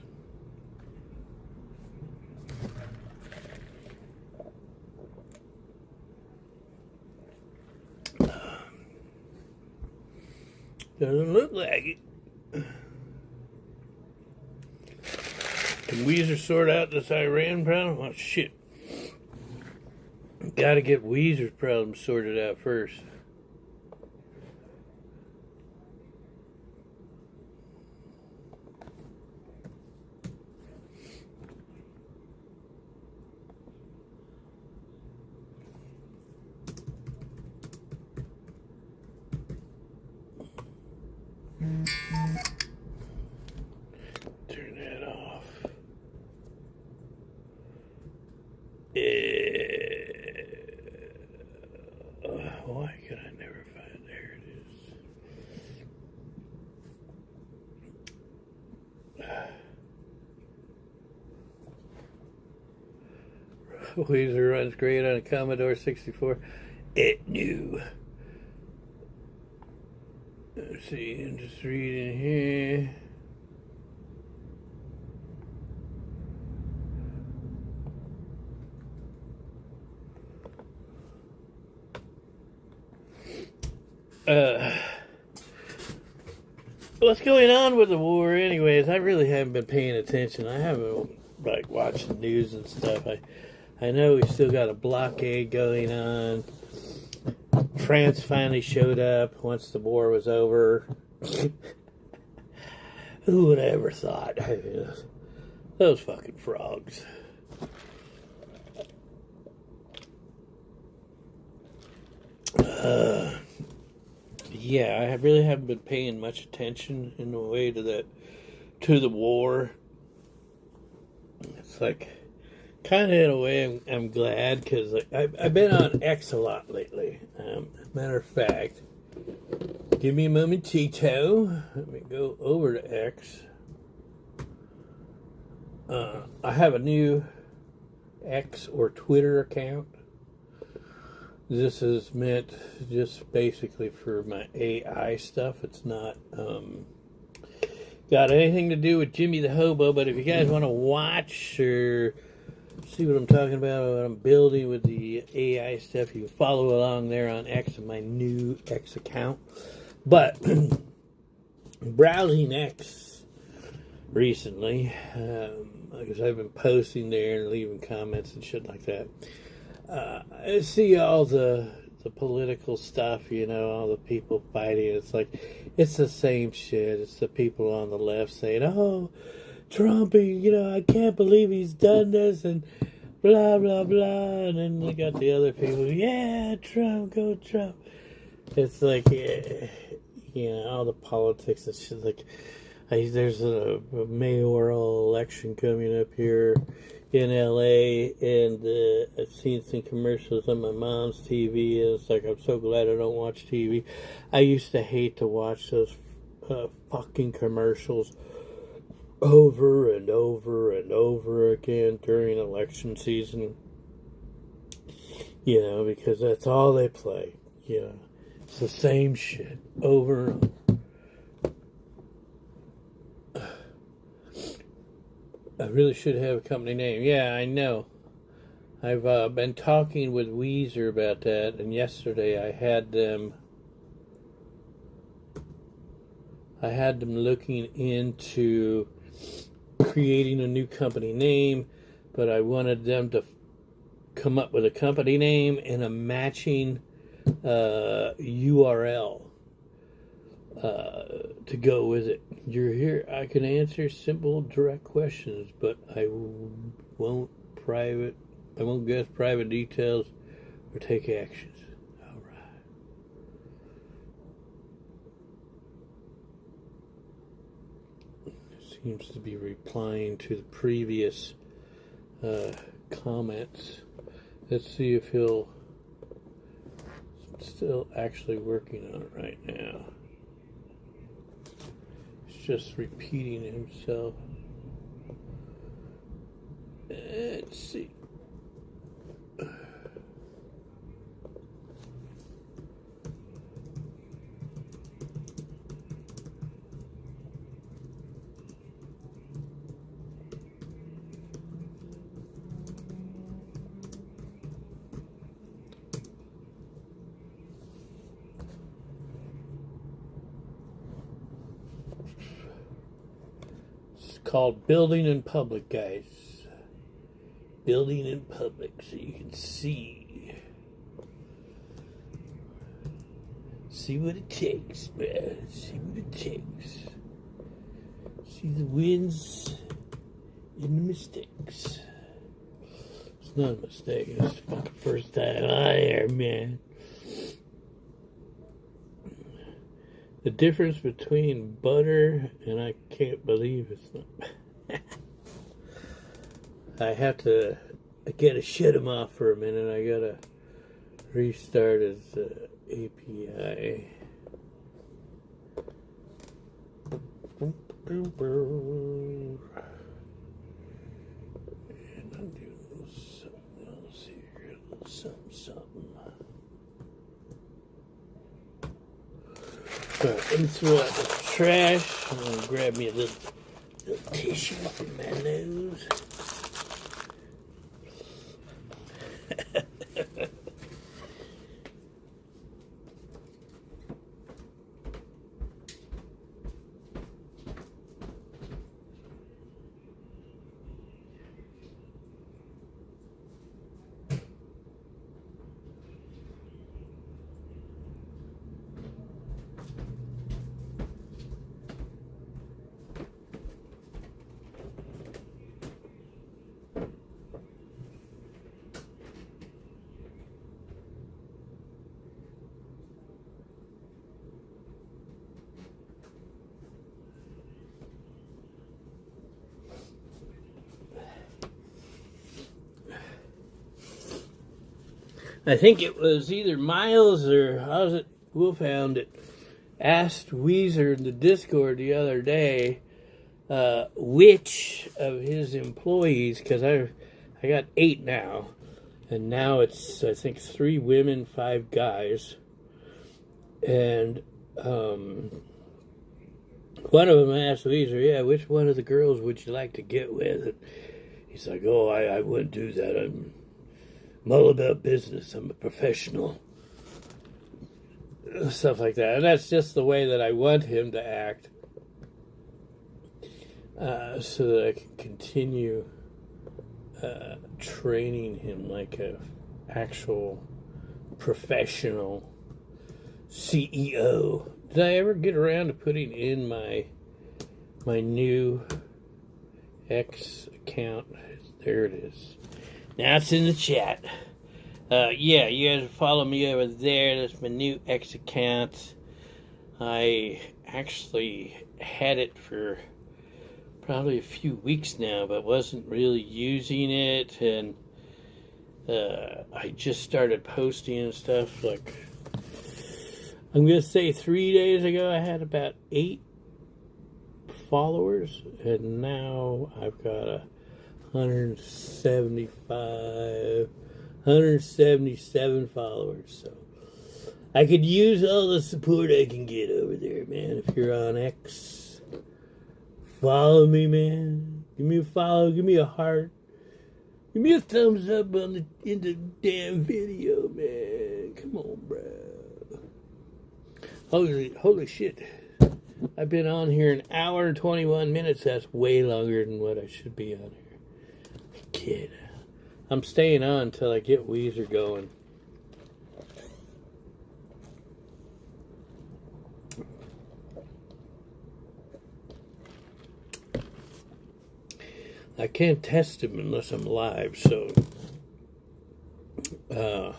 Doesn't look like it. Can Weezer sort out this Iran problem? Oh, shit. Gotta get Weezer's problem sorted out first. Turn that off. Why could I never find? There it is. Weezer runs great on a Commodore 64. It knew. Let's see, I'm just reading here. What's going on with the war anyways? I really haven't been paying attention. I haven't watched the news and stuff. I know we still got a blockade going on. France finally showed up once the war was over. Who would have ever thought? Those fucking frogs. Yeah, I really haven't been paying much attention in the way to the war. It's like, kind of in a way, I'm glad, because I've been on X a lot lately. Matter of fact, give me a momentito. Let me go over to X. I have a new X or Twitter account. This is meant just basically for my AI stuff. It's not got anything to do with Jimmy the Hobo, but if you guys want to watch or see what I'm talking about, what I'm building with the AI stuff, you can follow along there on X, my new X account. But browsing X recently, because I've been posting there and leaving comments and shit like that. I see all the political stuff, all the people fighting. It's like, it's the same shit. It's the people on the left saying, oh, Trump, I can't believe he's done this, and blah, blah, blah. And then they got the other people, yeah, Trump, go Trump. It's like, all the politics and shit. Like, there's a mayoral election coming up here in LA, and I've seen some commercials on my mom's TV, and it's like, I'm so glad I don't watch TV. I used to hate to watch those fucking commercials over and over and over again during election season, because that's all they play. It's the same shit over and over. I really should have a company name. Yeah, I know. I've been talking with Weezer about that, and yesterday I had them looking into creating a new company name, but I wanted them to come up with a company name and a matching URL to go with it. You're here. I can answer simple, direct questions, but I won't guess private details or take actions. All right. Seems to be replying to the previous comments. Let's see if he'll still actually working on it right now. Just repeating himself. Let's see. called building in public, guys. Building in public so you can see. See what it takes, man. See what it takes. See the wins and the mistakes. It's not a mistake. It's the fucking first time on here, man. The difference between butter and I can't believe it's not. I have to. I gotta shut him off for a minute. I gotta restart his API. And I'm doing a little something else here. A little something. Alright, let me throw out the trash. I'm gonna grab me a little tissue from my nose. I think it was either Miles or how's it Wolfhound that asked Weezer in the Discord the other day which of his employees, because I got 8 now, and now it's I think 3 women, 5 guys, and one of them asked Weezer, yeah, which one of the girls would you like to get with? And he's like, oh, I wouldn't do that. I'm all about business. I'm a professional. Stuff like that. And that's just the way that I want him to act. So that I can continue training him like a actual professional CEO. Did I ever get around to putting in my new X account? There it is. Now it's in the chat. Yeah, you guys follow me over there. That's my new X account. I actually had it for probably a few weeks now, but wasn't really using it. And I just started posting and stuff. Like, I'm going to say 3 days ago, I had about 8 followers. And now I've got 177 followers, so I could use all the support I can get over there, man. If you're on X, follow me, man. Give me a follow, give me a heart, give me a thumbs up in the damn video, man. Come on, bro. Holy shit. I've been on here an hour and 21 minutes. That's way longer than what I should be on here. Kid. I'm staying on until I get Weezer going. I can't test him unless I'm live, so but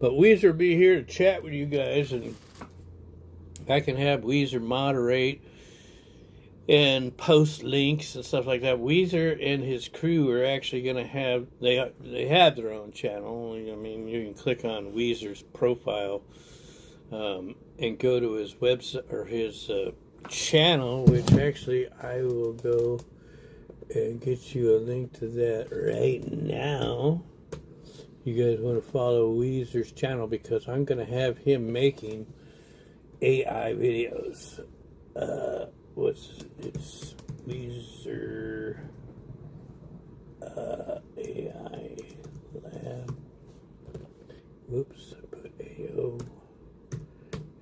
Weezer will be here to chat with you guys, and I can have Weezer moderate and post links and stuff like that. Weezer and his crew are actually going to have, they have their own channel. I mean, you can click on Weezer's profile and go to his website or his channel, which actually I will go and get you a link to that right now. You guys want to follow Weezer's channel, because I'm going to have him making AI videos. It's Weezer AI Lab. Whoops, I put AO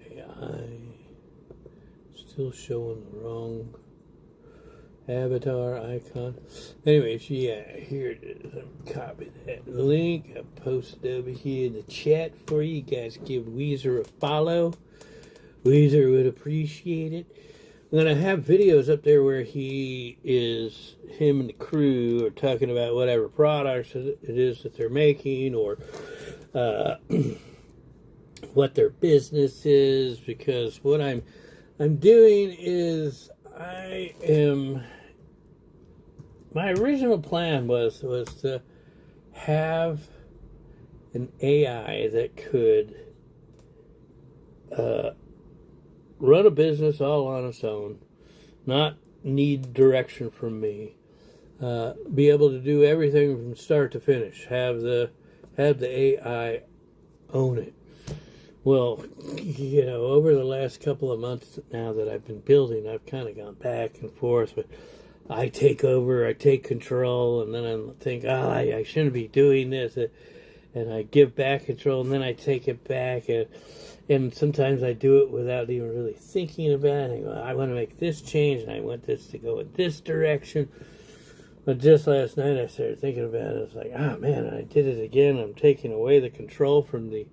AI. Still showing the wrong avatar icon. Anyways, yeah, here it is. I'm copying that link. I posted over here in the chat for you. You guys give Weezer a follow. Weezer would appreciate it. I'm going to have videos up there where him and the crew are talking about whatever products it is that they're making, or what their business is, because what I'm doing is my original plan was to have an AI that could run a business all on its own, not need direction from me, be able to do everything from start to finish, have the AI own it. Well, over the last couple of months now that I've been building, I've kind of gone back and forth with, I take over, I take control, and then I think, I shouldn't be doing this, and I give back control, and then I take it back, and sometimes I do it without even really thinking about it. I want to make this change, and I want this to go in this direction. But just last night I started thinking about it. I was like, man, I did it again. I'm taking away the control from the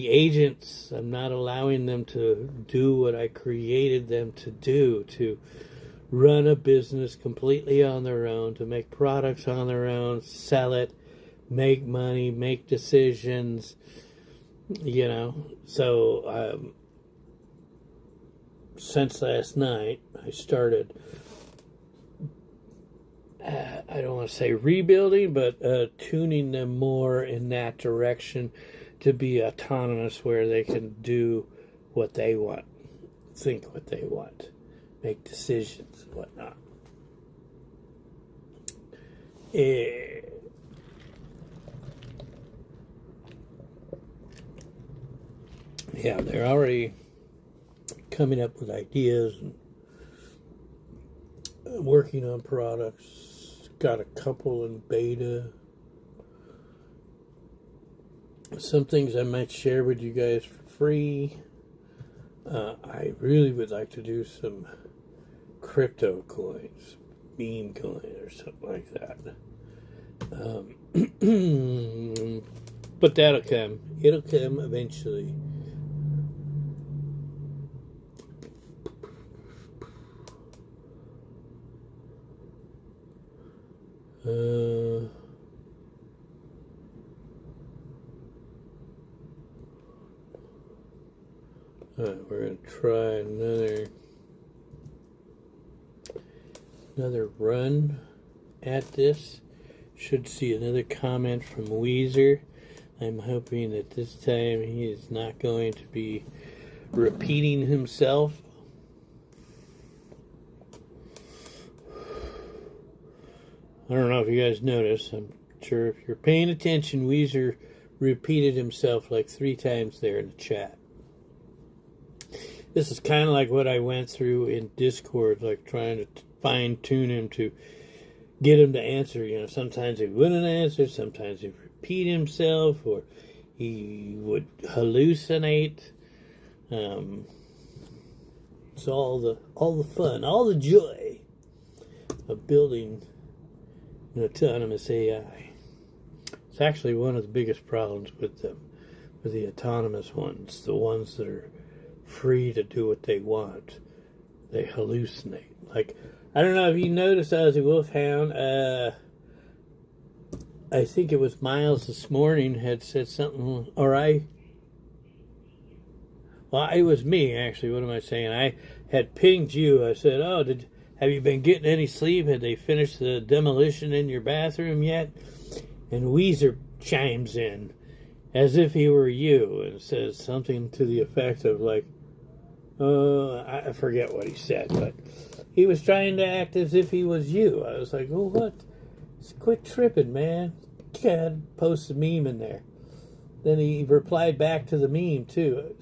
agents. I'm not allowing them to do what I created them to do, to run a business completely on their own, to make products on their own, sell it, make money, make decisions, So since last night, I started, I don't want to say rebuilding, but tuning them more in that direction to be autonomous, where they can do what they want, think what they want, make decisions and whatnot. Yeah, they're already coming up with ideas and working on products. Got a couple in beta. Some things I might share with you guys for free. I really would like to do some crypto coins, meme coin or something like that. But that'll come. It'll come eventually. Alright, we're going to try another run at this. Should see another comment from Weezer. I'm hoping that this time he is not going to be repeating himself. I don't know if you guys noticed. I'm sure if you're paying attention, Weezer repeated himself like 3 times there in the chat. This is kind of like what I went through in Discord, like trying to fine-tune him to get him to answer. Sometimes he wouldn't answer, sometimes he'd repeat himself, or he would hallucinate. It's all the fun, all the joy of building an autonomous AI. It's actually one of the biggest problems with them, with the autonomous ones, the ones that are free to do what they want. They hallucinate. Like, I don't know if you noticed, Ozzy Wolfhound, I think it was Miles this morning had said something, well, it was me, actually. What am I saying? I had pinged you. I said, have you been getting any sleep? Had they finished the demolition in your bathroom yet? And Weezer chimes in, as if he were you, and says something to the effect of, like, I forget what he said, but he was trying to act as if he was you. I was like, what? Quit tripping, man. God, post a meme in there. Then he replied back to the meme, too.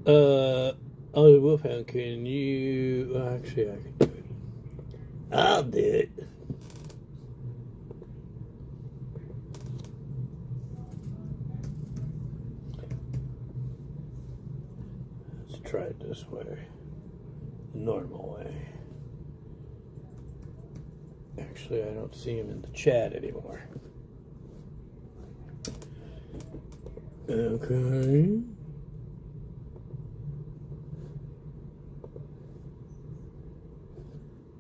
Oh, Wolfhound, can you... Well, actually, I can do it. I'll do it. Let's try it this way. The normal way. Actually, I don't see him in the chat anymore. Okay.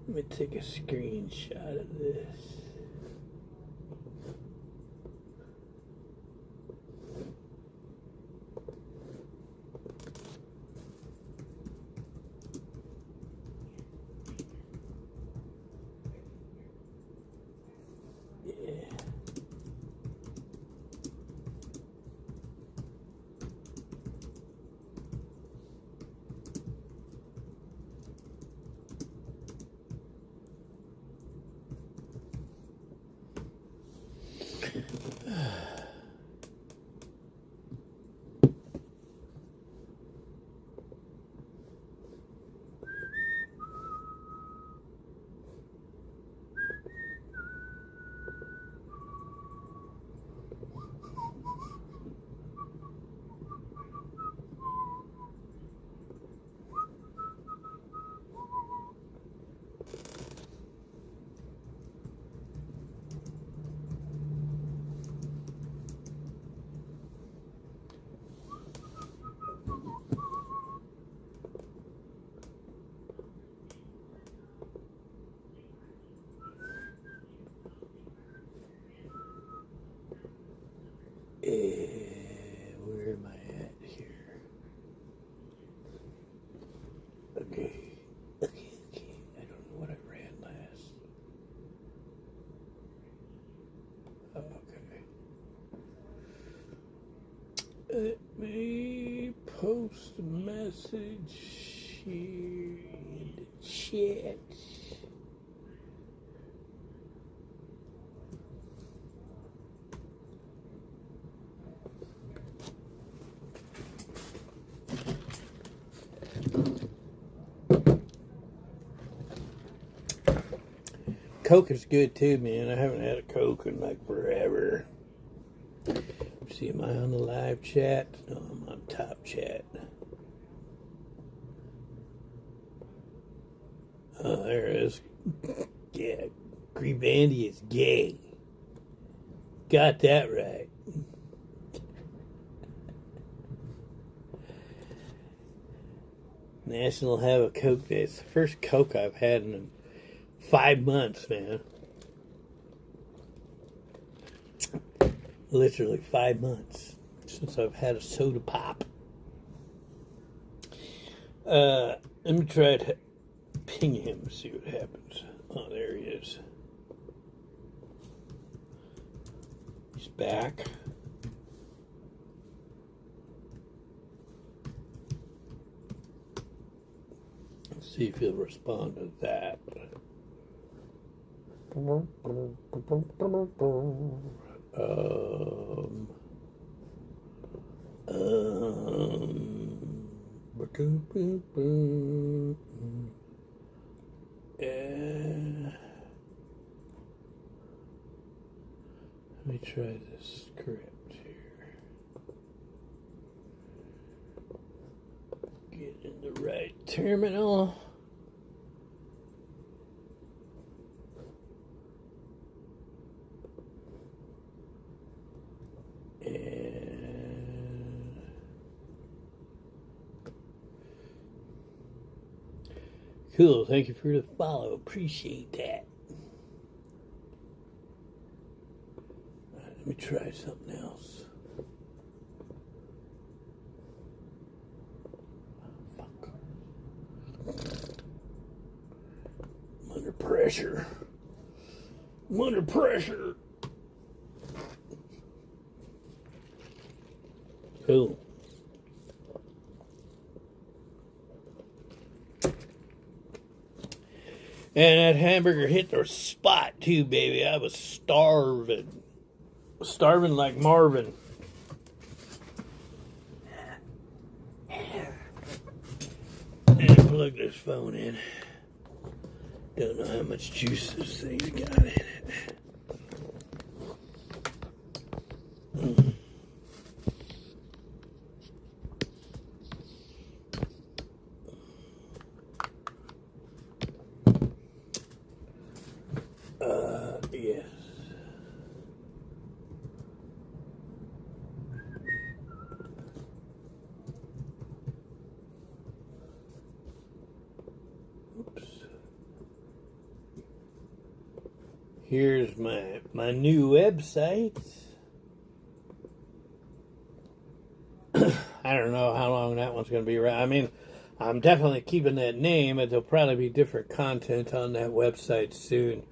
Let me take a screenshot of this. Where am I at here? Okay. I don't know what I ran last. Oh, okay. Let me post a message here in the chat. Coke is good too, man. I haven't had a Coke in like forever. See, am I on the live chat? No, I'm on top chat. Oh, there it is. Yeah, Greebandy is gay. Got that right. National Have a Coke Day. It's the first Coke I've had in 5 months, man. Literally 5 months since I've had a soda pop. Let me try to ping him and see what happens. Oh, there he is. He's back. Let's see if he'll respond to that. Let me try this script here. Get in the right terminal. Cool, thank you for the follow. Appreciate that. Alright, let me try something else. Oh, fuck. I'm under pressure. I'm under pressure. Cool. And that hamburger hit the spot too, baby. I was starving. Starving like Marvin. plug this phone in. Don't know how much juice this thing's got in it. Yes. Oops. Here's my new website. I don't know how long that one's going to be around. I mean, I'm definitely keeping that name, but there'll probably be different content on that website soon.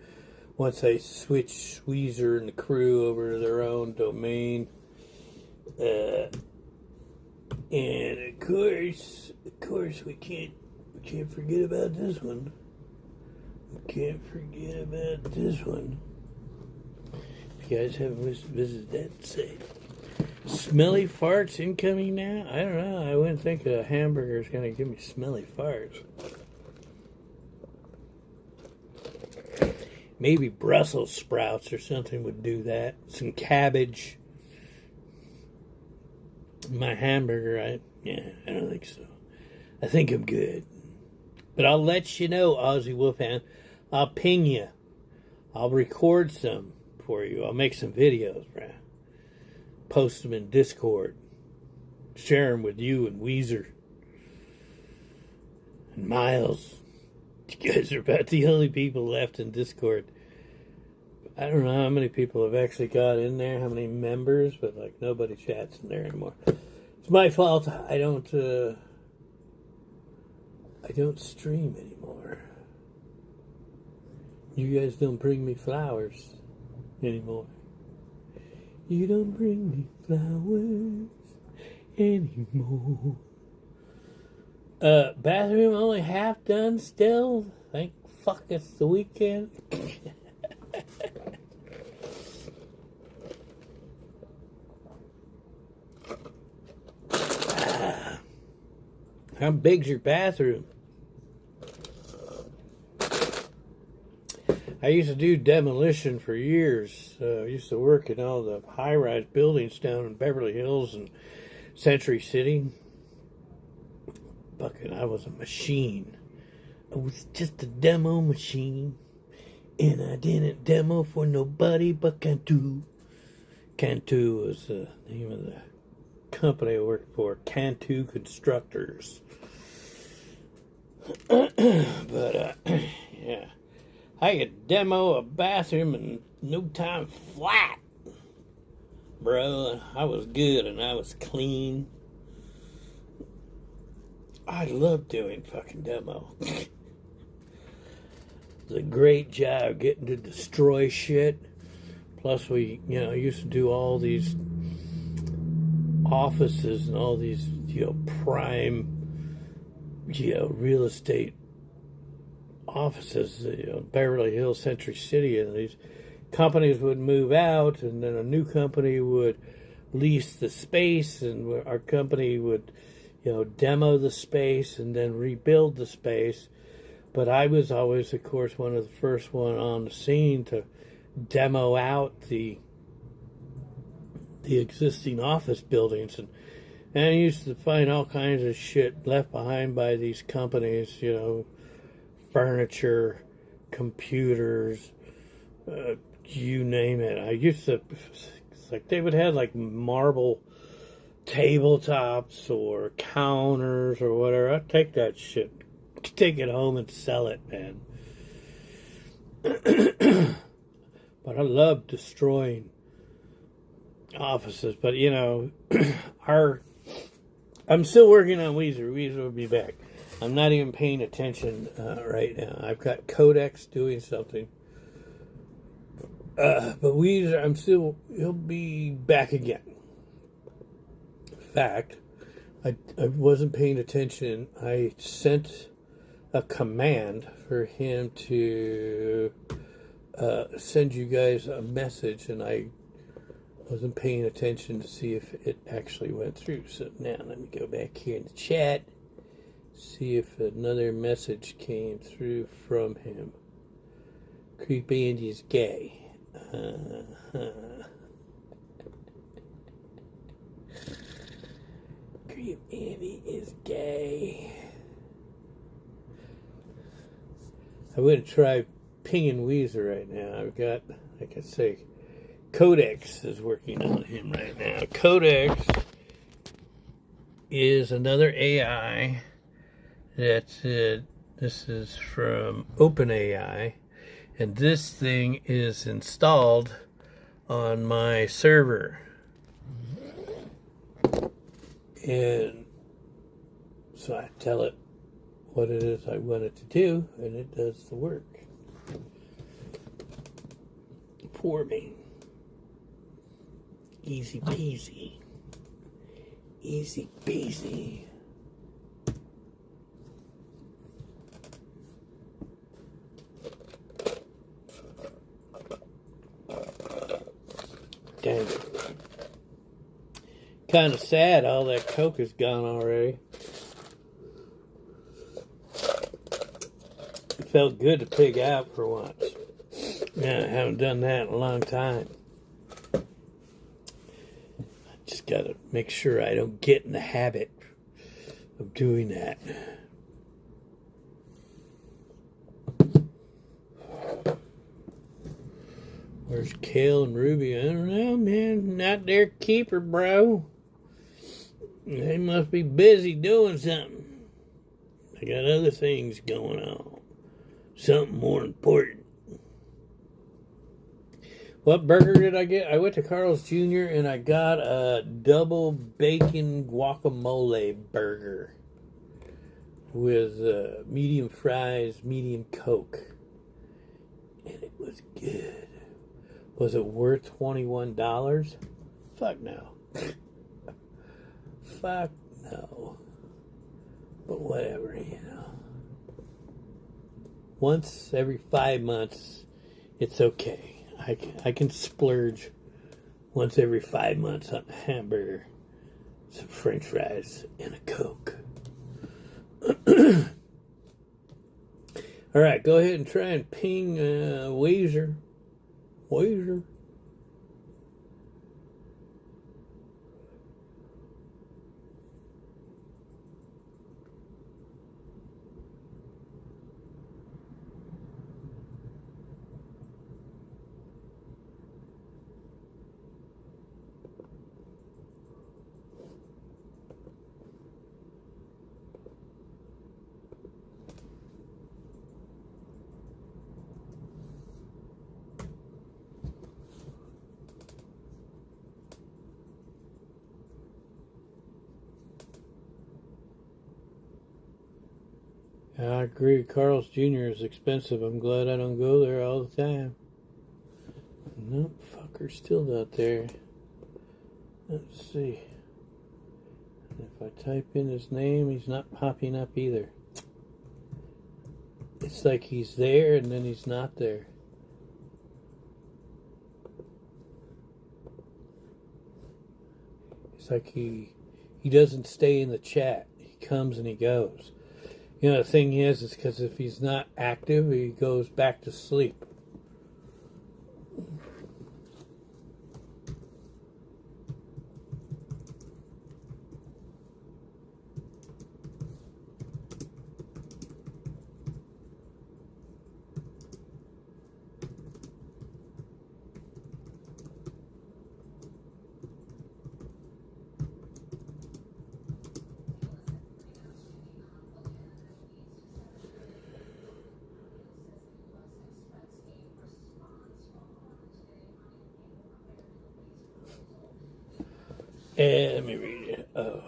Once I switch Weezer and the crew over to their own domain. And of course, we can't forget about this one. We can't forget about this one. If you guys haven't visited that site. Smelly farts incoming now? I don't know. I wouldn't think a hamburger is going to give me smelly farts. Maybe Brussels sprouts or something would do that. Some cabbage. My hamburger, I don't think so. I think I'm good. But I'll let you know, Aussie Wolfhound. I'll ping you. I'll record some for you. I'll make some videos, bro. Post them in Discord. Share them with you and Weezer. And Miles. You guys are about the only people left in Discord. I don't know how many people have actually got in there, how many members, but like nobody chats in there anymore. It's my fault. I don't stream anymore. You guys don't bring me flowers anymore. You don't bring me flowers anymore. Bathroom only half done still. Thank fuck it's the weekend. How big's your bathroom? I used to do demolition for years. I used to work in all the high-rise buildings down in Beverly Hills and Century City. Fucking, I was a machine. I was just a demo machine. And I didn't demo for nobody but Cantu. Cantu was the name of the company I worked for. Cantu Constructors. But, yeah. I could demo a bathroom in no time flat. Bro, I was good and I was clean. I love doing fucking demo. It's a great job getting to destroy shit. Plus we, used to do all these offices and all these, prime, real estate offices, Beverly Hills, Century City, and these companies would move out, and then a new company would lease the space, and our company would, demo the space and then rebuild the space. But I was always, of course, one of the first one on the scene to demo out the existing office buildings, and I used to find all kinds of shit left behind by these companies, furniture, computers, you name it. I used to, it's like they would have like marble tabletops or counters or whatever. I'd take that shit, take it home and sell it, man. But I love destroying offices. But, I'm still working on Weezer. Weezer will be back. I'm not even paying attention right now. I've got Codex doing something. But Weezer, he'll be back again. In fact, I wasn't paying attention. I sent a command for him to send you guys a message, and I wasn't paying attention to see if it actually went through. So now let me go back here in the chat. See if another message came through from him. Creep Andy's gay. Creep Andy is gay. I'm going to try pinging Weezer right now. I've got, like I say, Codex is working on him right now. Codex is another AI that's this is from OpenAI, and this thing is installed on my server. And so I tell it what it is I want it to do, and it does the work for me. Easy peasy. Easy peasy. Dang it. Kind of sad all that Coke is gone already. It felt good to pig out for once. Yeah, I haven't done that in a long time. I just gotta make sure I don't get in the habit of doing that. Where's Kale and Ruby? I don't know, man. Not their keeper, bro. They must be busy doing something. They got other things going on. Something more important. What burger did I get? I went to Carl's Jr. and I got a double bacon guacamole burger with medium fries, medium Coke. And it was good. Was it worth $21? Fuck no. Fuck no. But whatever, you know. Once every 5 months, it's okay. I can splurge once every 5 months on a hamburger, some french fries, and a Coke. Alright, go ahead and try and ping Weezer. Weezer. I agree. Carl's Jr. is expensive. I'm glad I don't go there all the time. Nope, fucker's still not there. Let's see. If I type in his name, he's not popping up either. It's like he's there and then he's not there. It's like he doesn't stay in the chat. He comes and he goes. You know, the thing is because if he's not active, he goes back to sleep. And let me read it. Oh.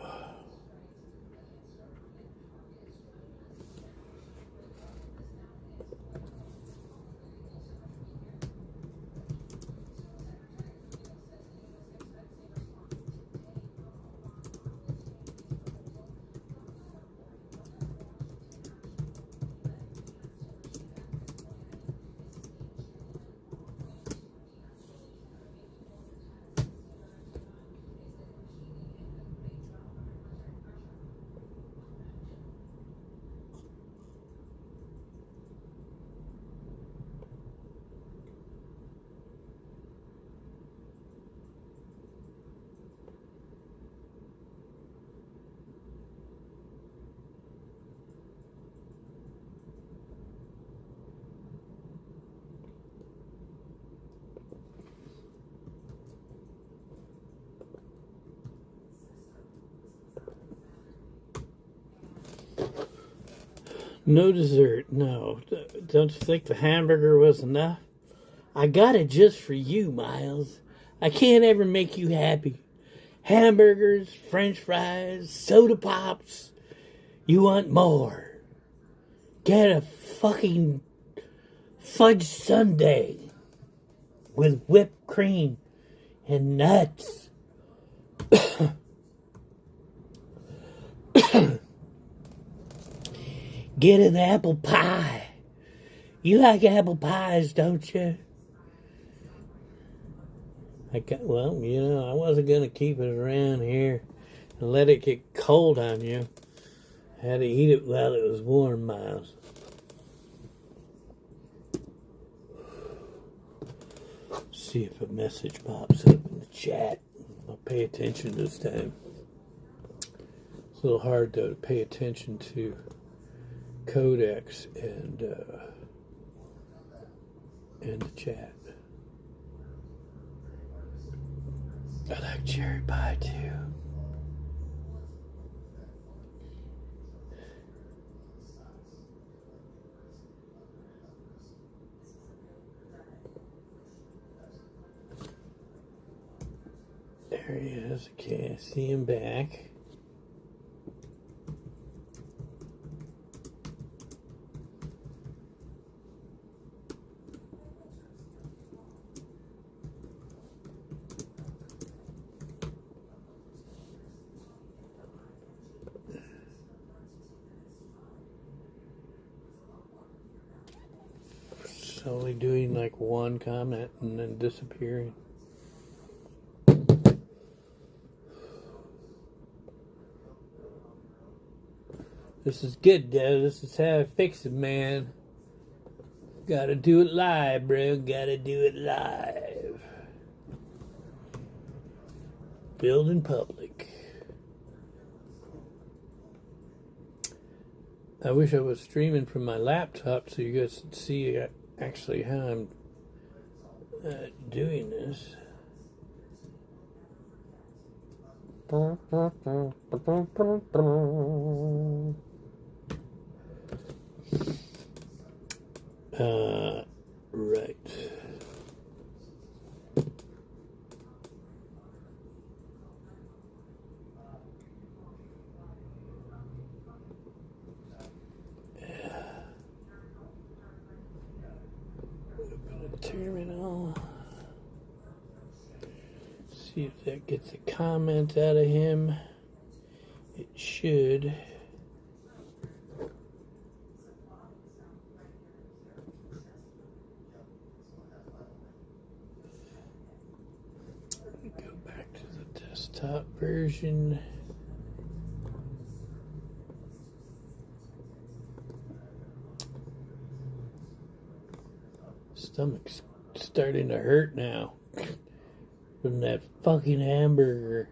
No dessert, no. Don't you think the hamburger was enough? I got it just for you, Miles. I can't ever make you happy. Hamburgers, french fries, soda pops. You want more. Get a fucking fudge sundae with whipped cream and nuts. Get an apple pie. You like apple pies, don't you? Well, you know, I wasn't going to keep it around here and let it get cold on you. I had to eat it while it was warm, Miles. See if a message pops up in the chat. I'll pay attention this time. It's a little hard, though, to pay attention to Codex and the chat. I like cherry pie too. There he is. Okay, I see him back. Only doing like one comment and then disappearing. This is good, though. This is how I fix it, man. Gotta do it live, bro. Gotta do it live. Build in public. I wish I was streaming from my laptop so you guys could see actually how I'm doing this. Right. Terminal. See if that gets a comment out of him. It should. Go back to the desktop version. Stomach's starting to hurt now from that fucking hamburger.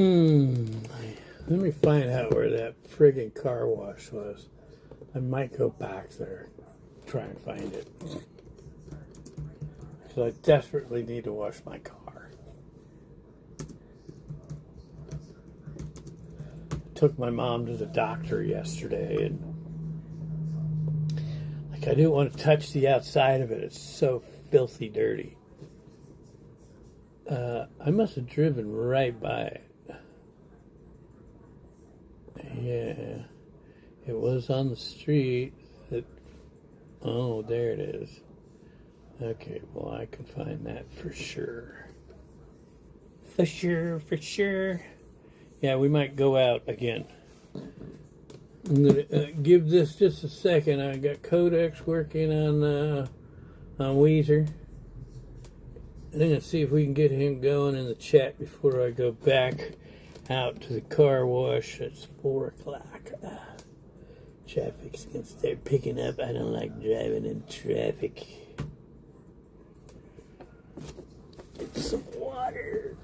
Let me find out where that friggin' car wash was. I might go back there, try and find it. Because I desperately need to wash my car. Took my mom to the doctor yesterday, and like I didn't want to touch the outside of it. It's so filthy dirty. I must have driven right by it. Yeah, it was on the street. Oh, there it is. Okay, well, I can find that for sure. For sure. Yeah, we might go out again. I'm going to give this just a second. I got Codex working on Weezer. I'm going to see if we can get him going in the chat before I go back out to the car wash. It's 4 o'clock. Traffic's going to start picking up. I don't like driving in traffic. Get some water.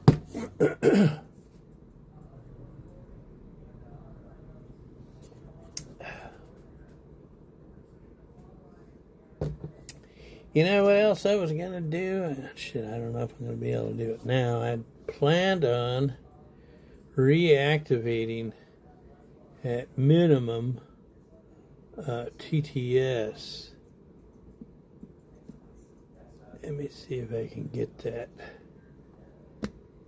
You know what else I was going to do? Shit, I don't know if I'm going to be able to do it now. I planned on reactivating at minimum TTS. Let me see if I can get that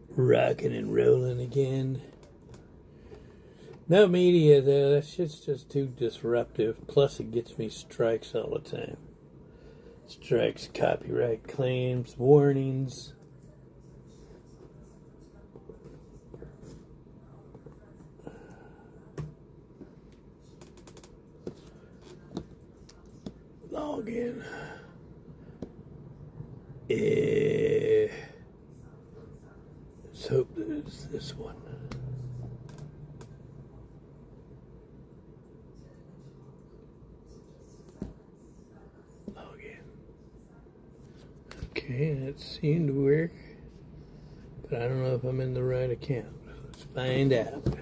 rocking and rolling again. No media though, that shit's just too disruptive. Plus it gets me strikes all the time. Strikes, copyright claims, warnings. Log in. Let's hope that it's this one. Log in. Okay, that seemed to work. But I don't know if I'm in the right account. Let's find out.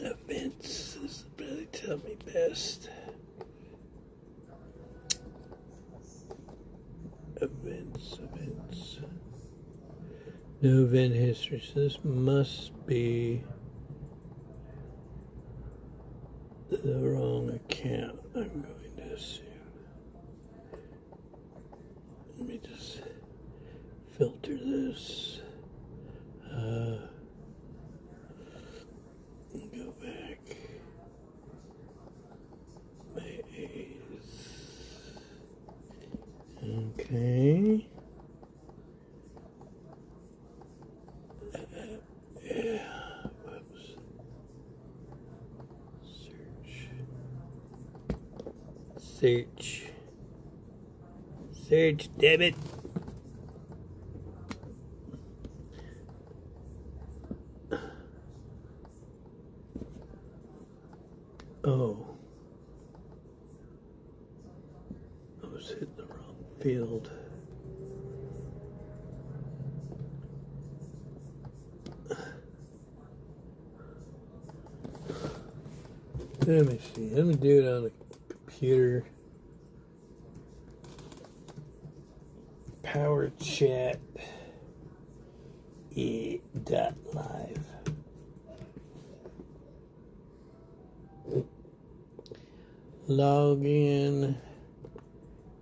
Events, this will probably tell me best. Events. No event history, so this must be the wrong account, I'm going to assume. Let me just filter this. Go back. My A's. Okay. Yeah. Whoops. Search, damn it. Oh. I was hitting the wrong field. Let me see. Let me do it on the computer. Power chat. E.live. Log in.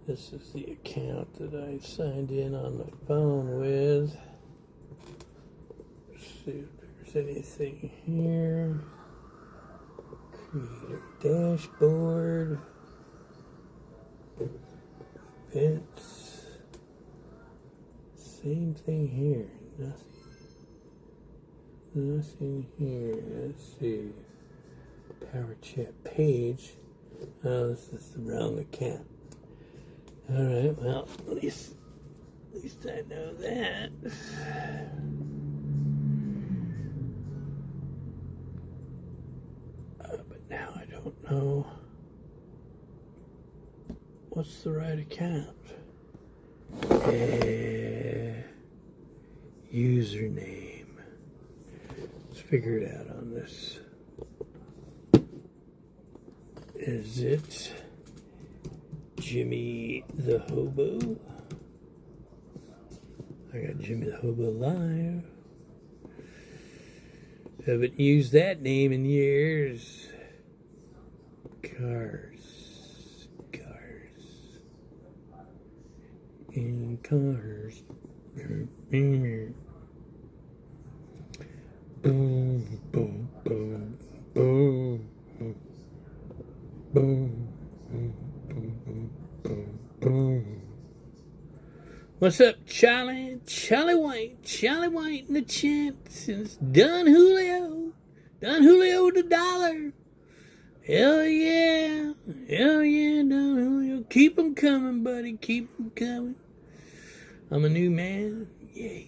This is the account that I signed in on the phone with. Let's see if there's anything here. Creator dashboard. Events. Same thing here. Nothing here. Let's see. Power chat page. Oh, this is the wrong account. Alright, well, at least I know that. But now I don't know what's the right account. Username. Let's figure it out on this. Is it Jimmy the Hobo? I got Jimmy the Hobo live. Haven't used that name in years. Cars. In cars. Boom, boom, boom, boom, boom, boom, boom, boom. What's up, Charlie? Charlie White in the chat since Don Julio the dollar. Hell yeah, Don Julio. Keep 'em coming, buddy, keep 'em coming. I'm a new man, yeah.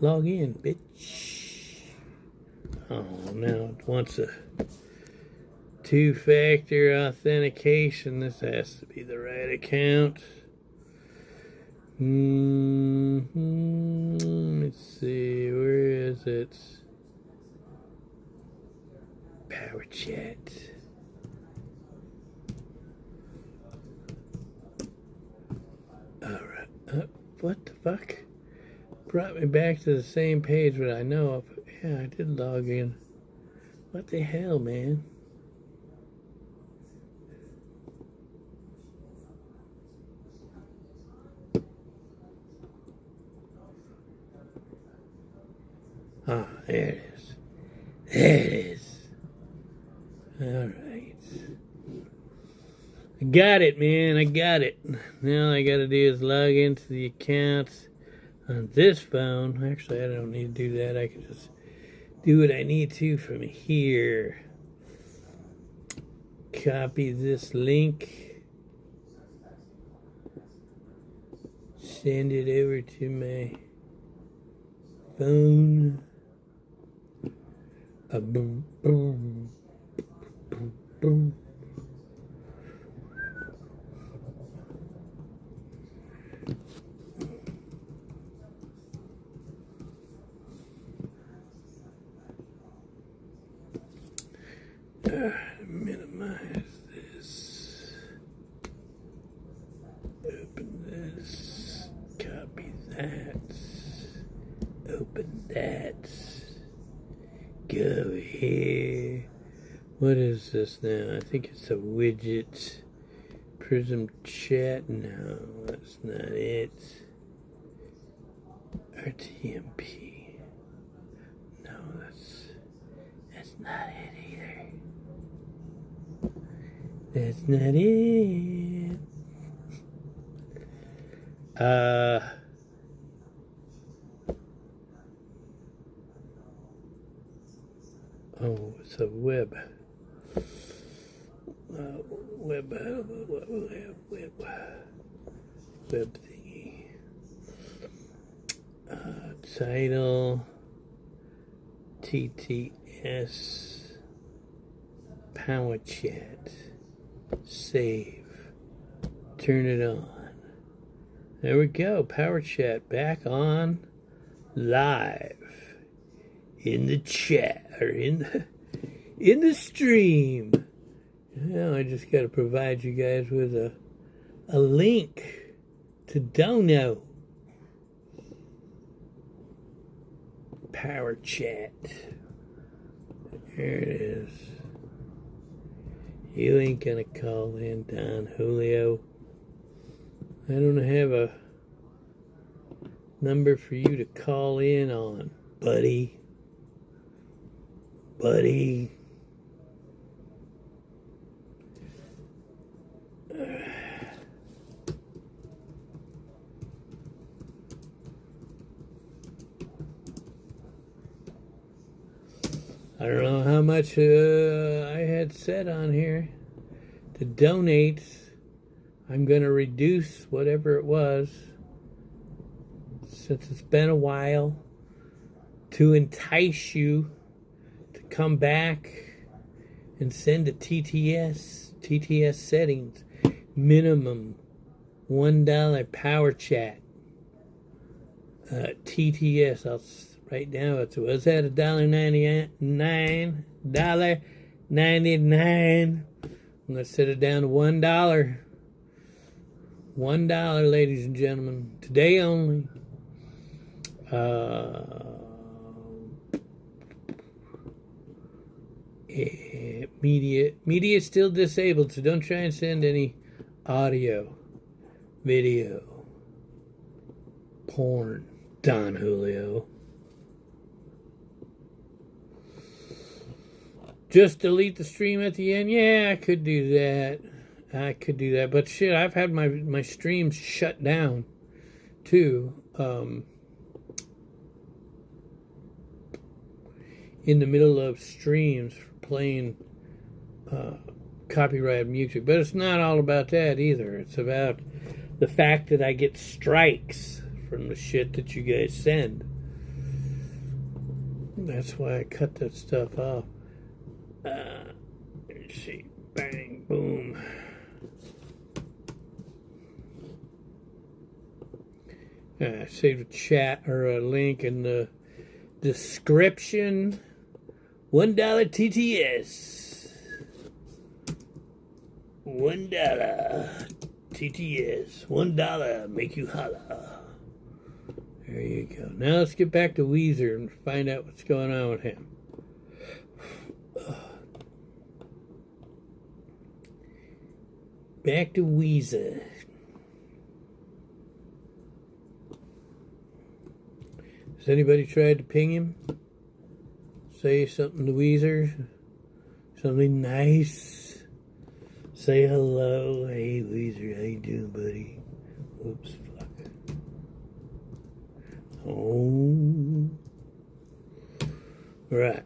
Log in, bitch. Oh, now it wants a two-factor authentication. This has to be the right account. Let's see, where is it? Power chat. Alright, what the fuck? Brought me back to the same page, but I know of. Yeah, I did log in. What the hell, man? Ah, there it is. There it is. Alright. I got it, man. I got it. Now all I gotta do is log into the account on this phone. Actually, I don't need to do that. I can just do what I need to from here. Copy this link. Send it over to my phone. Boom, boom, boom, boom. Minimize this. Open this. Copy that. Open that. Go here. What is this now? I think it's a widget. Prism chat. No, that's not it. RTMP. No, that's not it either. That's not it. Oh, it's a web. Web thingy. Title. TTS. Power chat. Save. Turn it on. There we go. Power chat back on live in the chat or in the stream. Now I just got to provide you guys with a link to download Power chat. There it is. You ain't gonna call in, Don Julio. I don't have a number for you to call in on, buddy. I don't know how much I had said on here to donate. I'm going to reduce whatever it was, since it's been a while, to entice you to come back and send a TTS settings. Minimum $1 power chat. TTS. Right now it was at $1.99. $1.99. I'm gonna set it down to $1. $1, ladies and gentlemen. Today only. Media is still disabled, so don't try and send any audio, video, porn, Don Julio. Just delete the stream at the end. Yeah, I could do that. But shit, I've had my streams shut down too. In the middle of streams for playing copyrighted music. But it's not all about that either. It's about the fact that I get strikes from the shit that you guys send. That's why I cut that stuff off. Let's see. Bang, boom. I saved a chat or a link in the description. $1 TTS. $1 TTS. $1 make you holla. There you go. Now let's get back to Weezer and find out what's going on with him. Back to Weezer. Has anybody tried to ping him? Say something to Weezer? Something nice? Say hello. Hey Weezer, how you doing, buddy? Whoops, fuck. Oh. Right.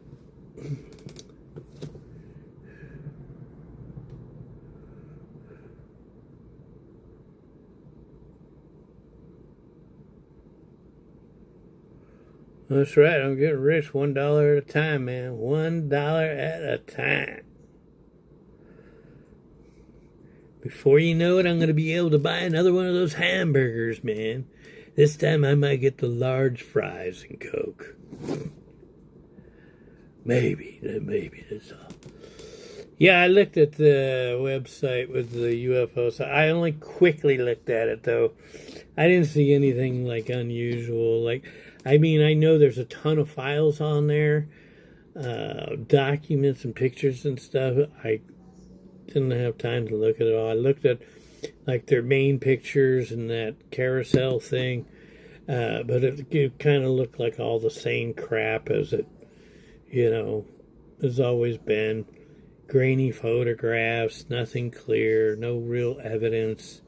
That's right, I'm getting rich $1 at a time, man. $1 at a time. Before you know it, I'm going to be able to buy another one of those hamburgers, man. This time I might get the large fries and Coke. Maybe, that's all. Yeah, I looked at the website with the UFOs. I only quickly looked at it, though. I didn't see anything, like, unusual. I know there's a ton of files on there, documents and pictures and stuff. I didn't have time to look at it all. I looked at, like, their main pictures and that carousel thing, but it kind of looked like all the same crap as it, has always been. Grainy photographs, nothing clear, no real evidence.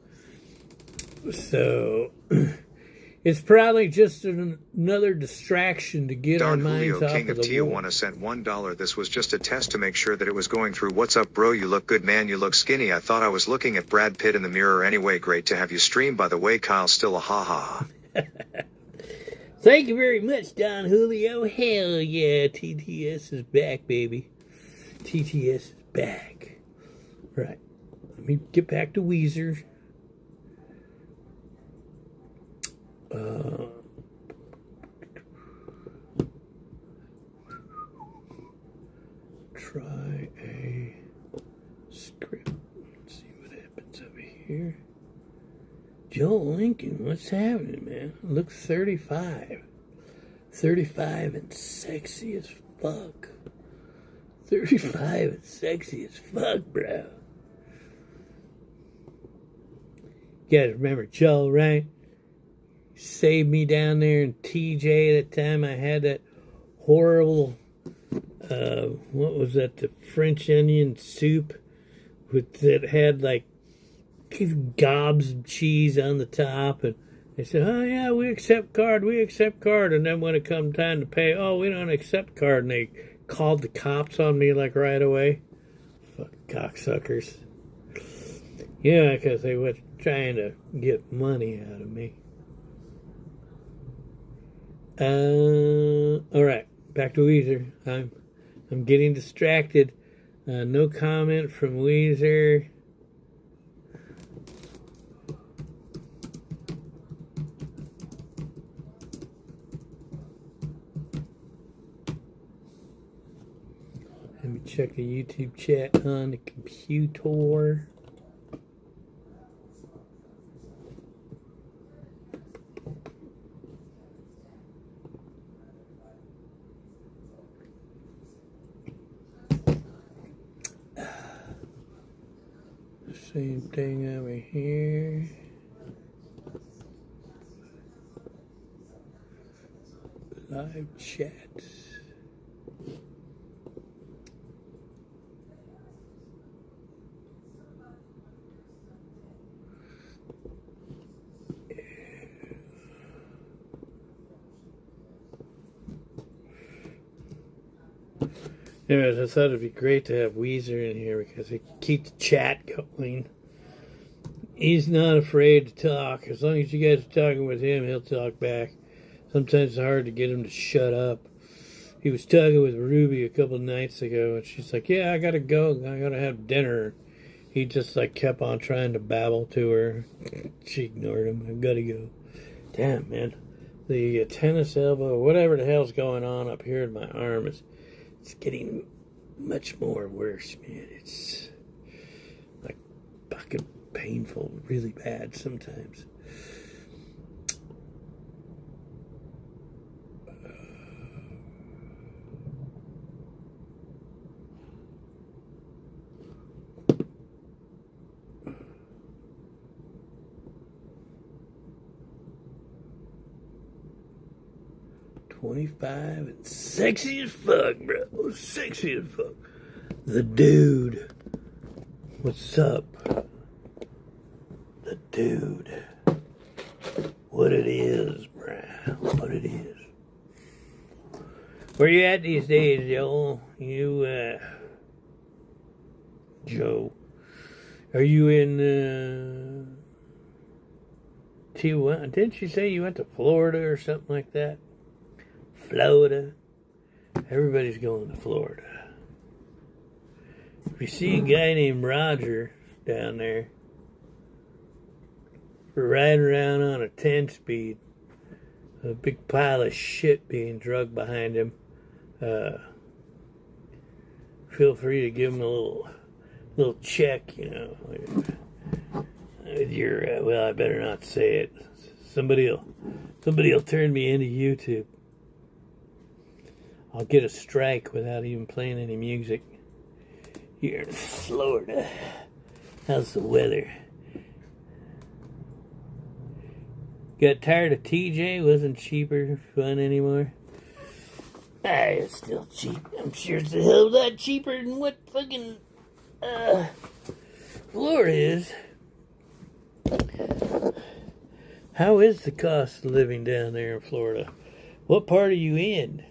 So it's probably just another distraction to get our minds off King of of the war. Tijuana sent $1. This was just a test to make sure that it was going through. What's up, bro? You look good, man. You look skinny. I thought I was looking at Brad Pitt in the mirror. Anyway, great to have you stream. By the way, Kyle, still a ha-ha. Thank you very much, Don Julio. Hell yeah, TTS is back, baby. TTS is back. Right. Let me get back to Weezer. Try a script. Let's see what happens over here. Joel Lincoln, what's happening, man? Look 35. 35 and sexy as fuck. 35 and sexy as fuck, bro. You guys remember Joel, right? Saved me down there in TJ at the time. I had that horrible, what was that, the French onion soup that had like gobs of cheese on the top, and they said, oh yeah, we accept card, and then when it come time to pay, oh, we don't accept card, and they called the cops on me like right away. Fuck cocksuckers. Yeah, because they were trying to get money out of me. Alright, back to Weezer. I'm getting distracted. No comment from Weezer. check the YouTube chat on the computer. Same thing over here. Live chat. Anyways, I thought it'd be great to have Weezer in here because he can keep the chat going. He's not afraid to talk. As long as you guys are talking with him, he'll talk back. Sometimes it's hard to get him to shut up. He was talking with Ruby a couple nights ago, and she's like, yeah, I gotta go. I gotta have dinner. He just like kept on trying to babble to her. She ignored him. I gotta go. Damn, man. The tennis elbow, whatever the hell's going on up here in my arm, it's getting much more worse, man. It's like fucking painful, really bad sometimes. $25 and sexy as fuck, bro. Sexy as fuck. The dude. What's up? The dude. What it is, bro. What it is. Where you at these days, Joel? Joe. Are you in, Tijuana? Didn't you say you went to Florida or something like that? Florida. Everybody's going to Florida. If you see a guy named Roger down there riding around on a 10-speed, a big pile of shit being dragged behind him, feel free to give him a little check, you know, with your, well, I better not say it. Somebody'll turn me into YouTube. I'll get a strike without even playing any music. Here in Florida. How's the weather? Got tired of TJ? Wasn't cheaper fun anymore? It's still cheap. I'm sure it's a hell of a lot cheaper than what fucking Florida is. How is the cost of living down there in Florida? What part are you in?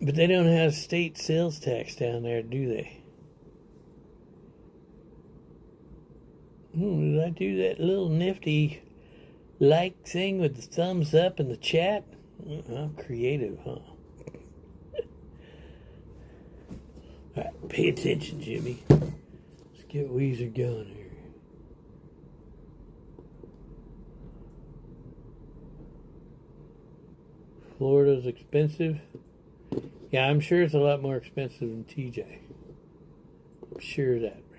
But they don't have state sales tax down there, do they? Did I do that little nifty like thing with the thumbs up in the chat? I'm creative, huh? Alright, pay attention, Jimmy. Let's get Weezer going here. Florida's expensive. Yeah, I'm sure it's a lot more expensive than TJ. I'm sure of that, bro.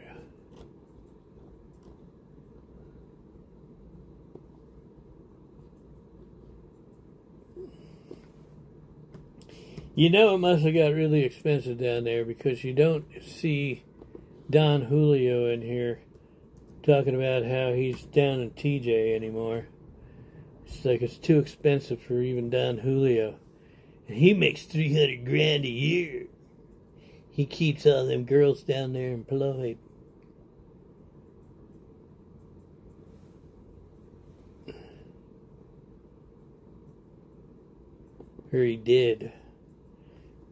You know it must have got really expensive down there because you don't see Don Julio in here talking about how he's down in TJ anymore. It's like it's too expensive for even Don Julio. And he makes $300,000 a year. He keeps all them girls down there employed. Or he did.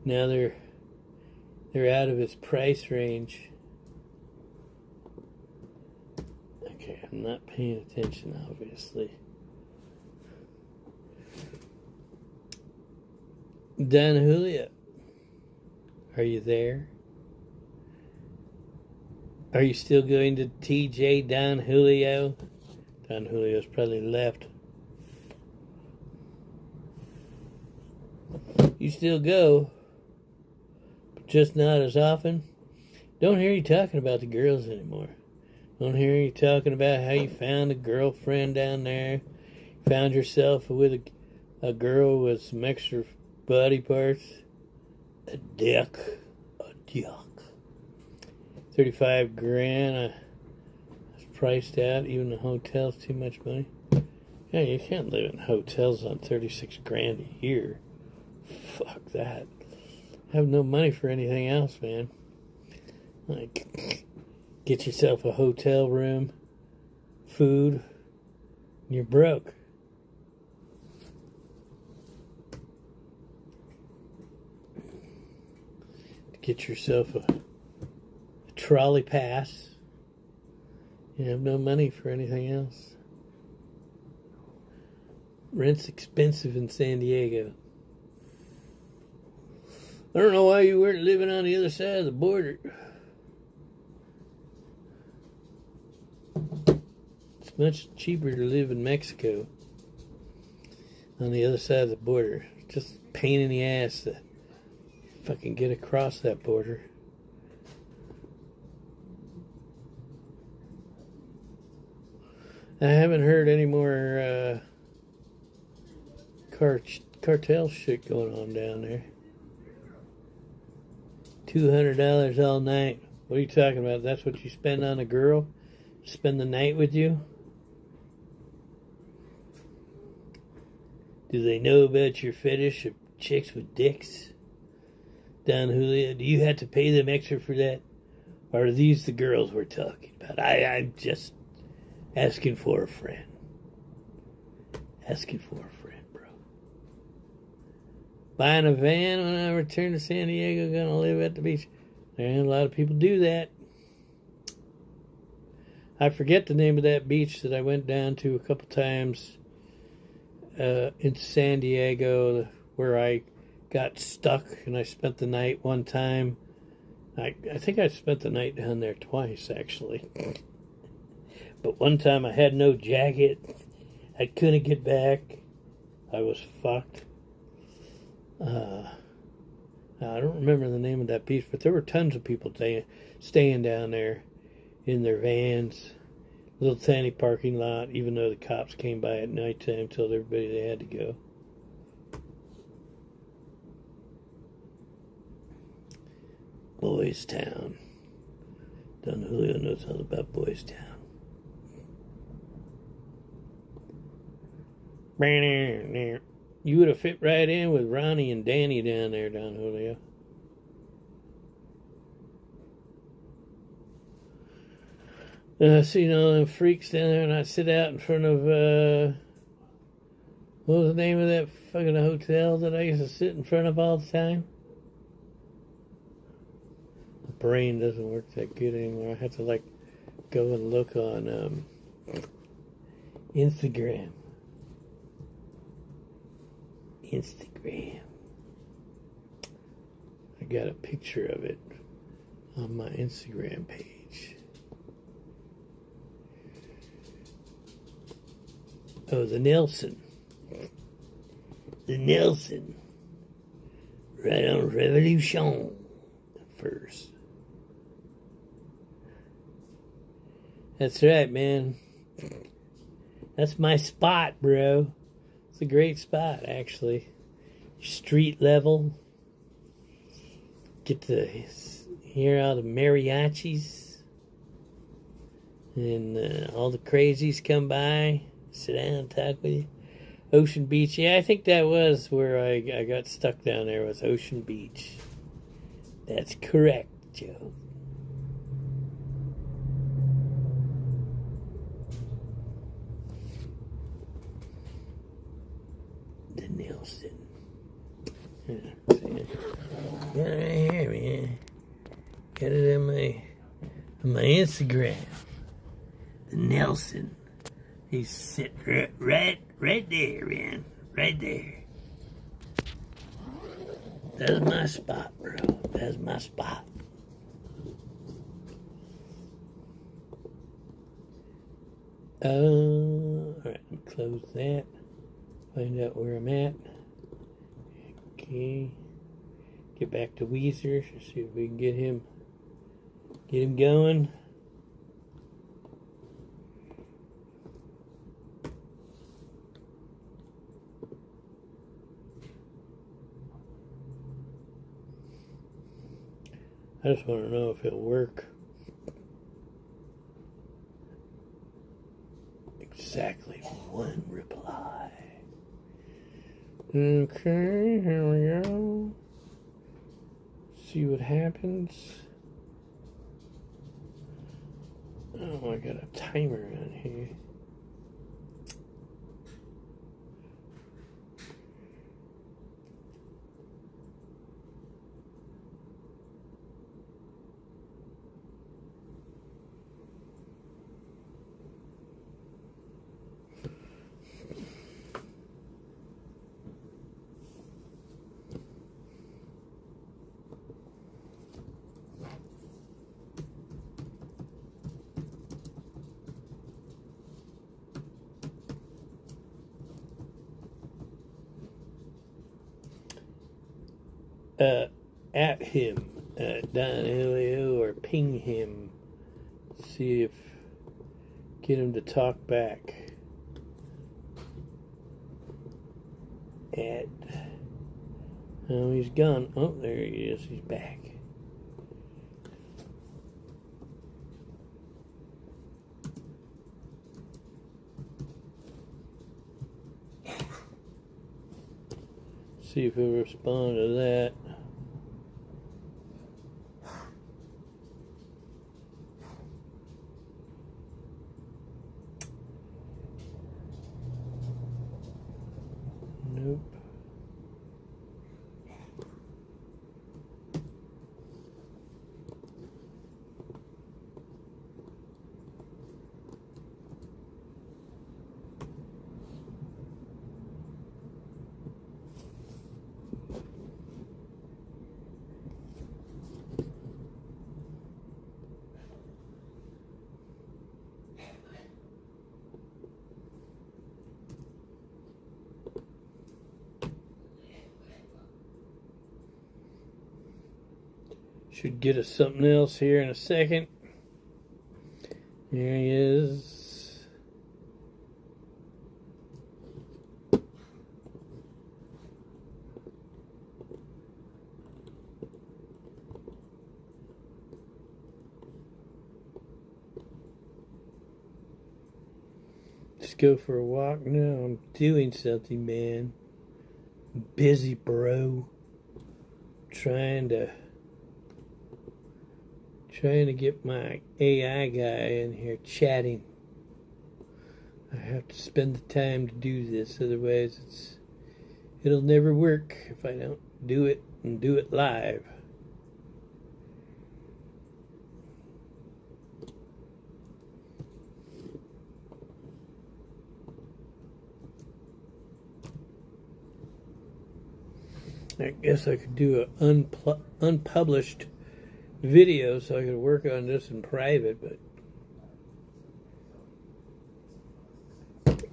Now they're out of his price range. Okay, I'm not paying attention, obviously. Don Julio, are you there? Are you still going to TJ Don Julio? Don Julio's probably left. You still go, but just not as often. Don't hear you talking about the girls anymore. Don't hear you talking about how you found a girlfriend down there. Found yourself with a girl with some extra body parts. A dick. 35 grand. I was priced out. Even the hotel's too much money. Yeah, you can't live in hotels on 36 grand a year. Fuck that. I have no money for anything else, man. Like, get yourself a hotel room, food, and you're broke. Get yourself a trolley pass. You have no money for anything else. Rent's expensive in San Diego. I don't know why you weren't living on the other side of the border. It's much cheaper to live in Mexico on the other side of the border. Just a pain in the ass to fucking get across that border. I haven't heard any more cartel shit going on down there. $200 all night. What are you talking about? That's what you spend on a girl? Spend the night with you? Do they know about your fetish of chicks with dicks? Don Julio, do you have to pay them extra for that? Or are these the girls we're talking about? I'm just asking for a friend. Asking for a friend, bro. Buying a van when I return to San Diego, gonna live at the beach. And a lot of people do that. I forget the name of that beach that I went down to a couple times in San Diego, where I got stuck and I spent the night one time. I think I spent the night down there twice, actually. But one time I had no jacket. I couldn't get back. I was fucked. I don't remember the name of that beach, but there were tons of people staying down there in their vans. Little tiny parking lot, even though the cops came by at nighttime and told everybody they had to go. Boys Town. Don Julio knows all about Boys Town. You would have fit right in with Ronnie and Danny down there, Don Julio. I see all them freaks down there, and I sit out in front of, what was the name of that fucking hotel that I used to sit in front of all the time? My brain doesn't work that good anymore. I have to, like, go and look on, Instagram. I got a picture of it on my Instagram page. Oh, the Nelson. Right on Revolution first. That's right, man. That's my spot, bro. It's a great spot, actually. Street level. Get to hear all the mariachis. And all the crazies come by. Sit down, talk with you. Ocean Beach. Yeah, I think that was where I got stuck down there, was Ocean Beach. That's correct, Joe. The Nelson. Yeah, see it? Got it right here, man. Got it on my Instagram. The Nelson. He's sitting right there, man. Right there. That's my spot, bro. That's my spot. Alright, close that. Find out where I'm at. Okay. Get back to Weezer. See if we can get him going. I just want to know if it'll work. Exactly one reply. Okay, here we go. See what happens. Oh, I got a timer on here. At him, Don Julio, or ping him. See if get him to talk back. Oh, he's gone. Oh, there he is. He's back. See if he'll respond to that. Nope. Should get us something else here in a second. There he is. Just go for a walk. No, I'm doing something, man. I'm busy, bro. Trying to get my AI guy in here chatting. I have to spend the time to do this, otherwise it'll never work if I don't do it and do it live. I guess I could do an unpublished video so I could work on this in private, but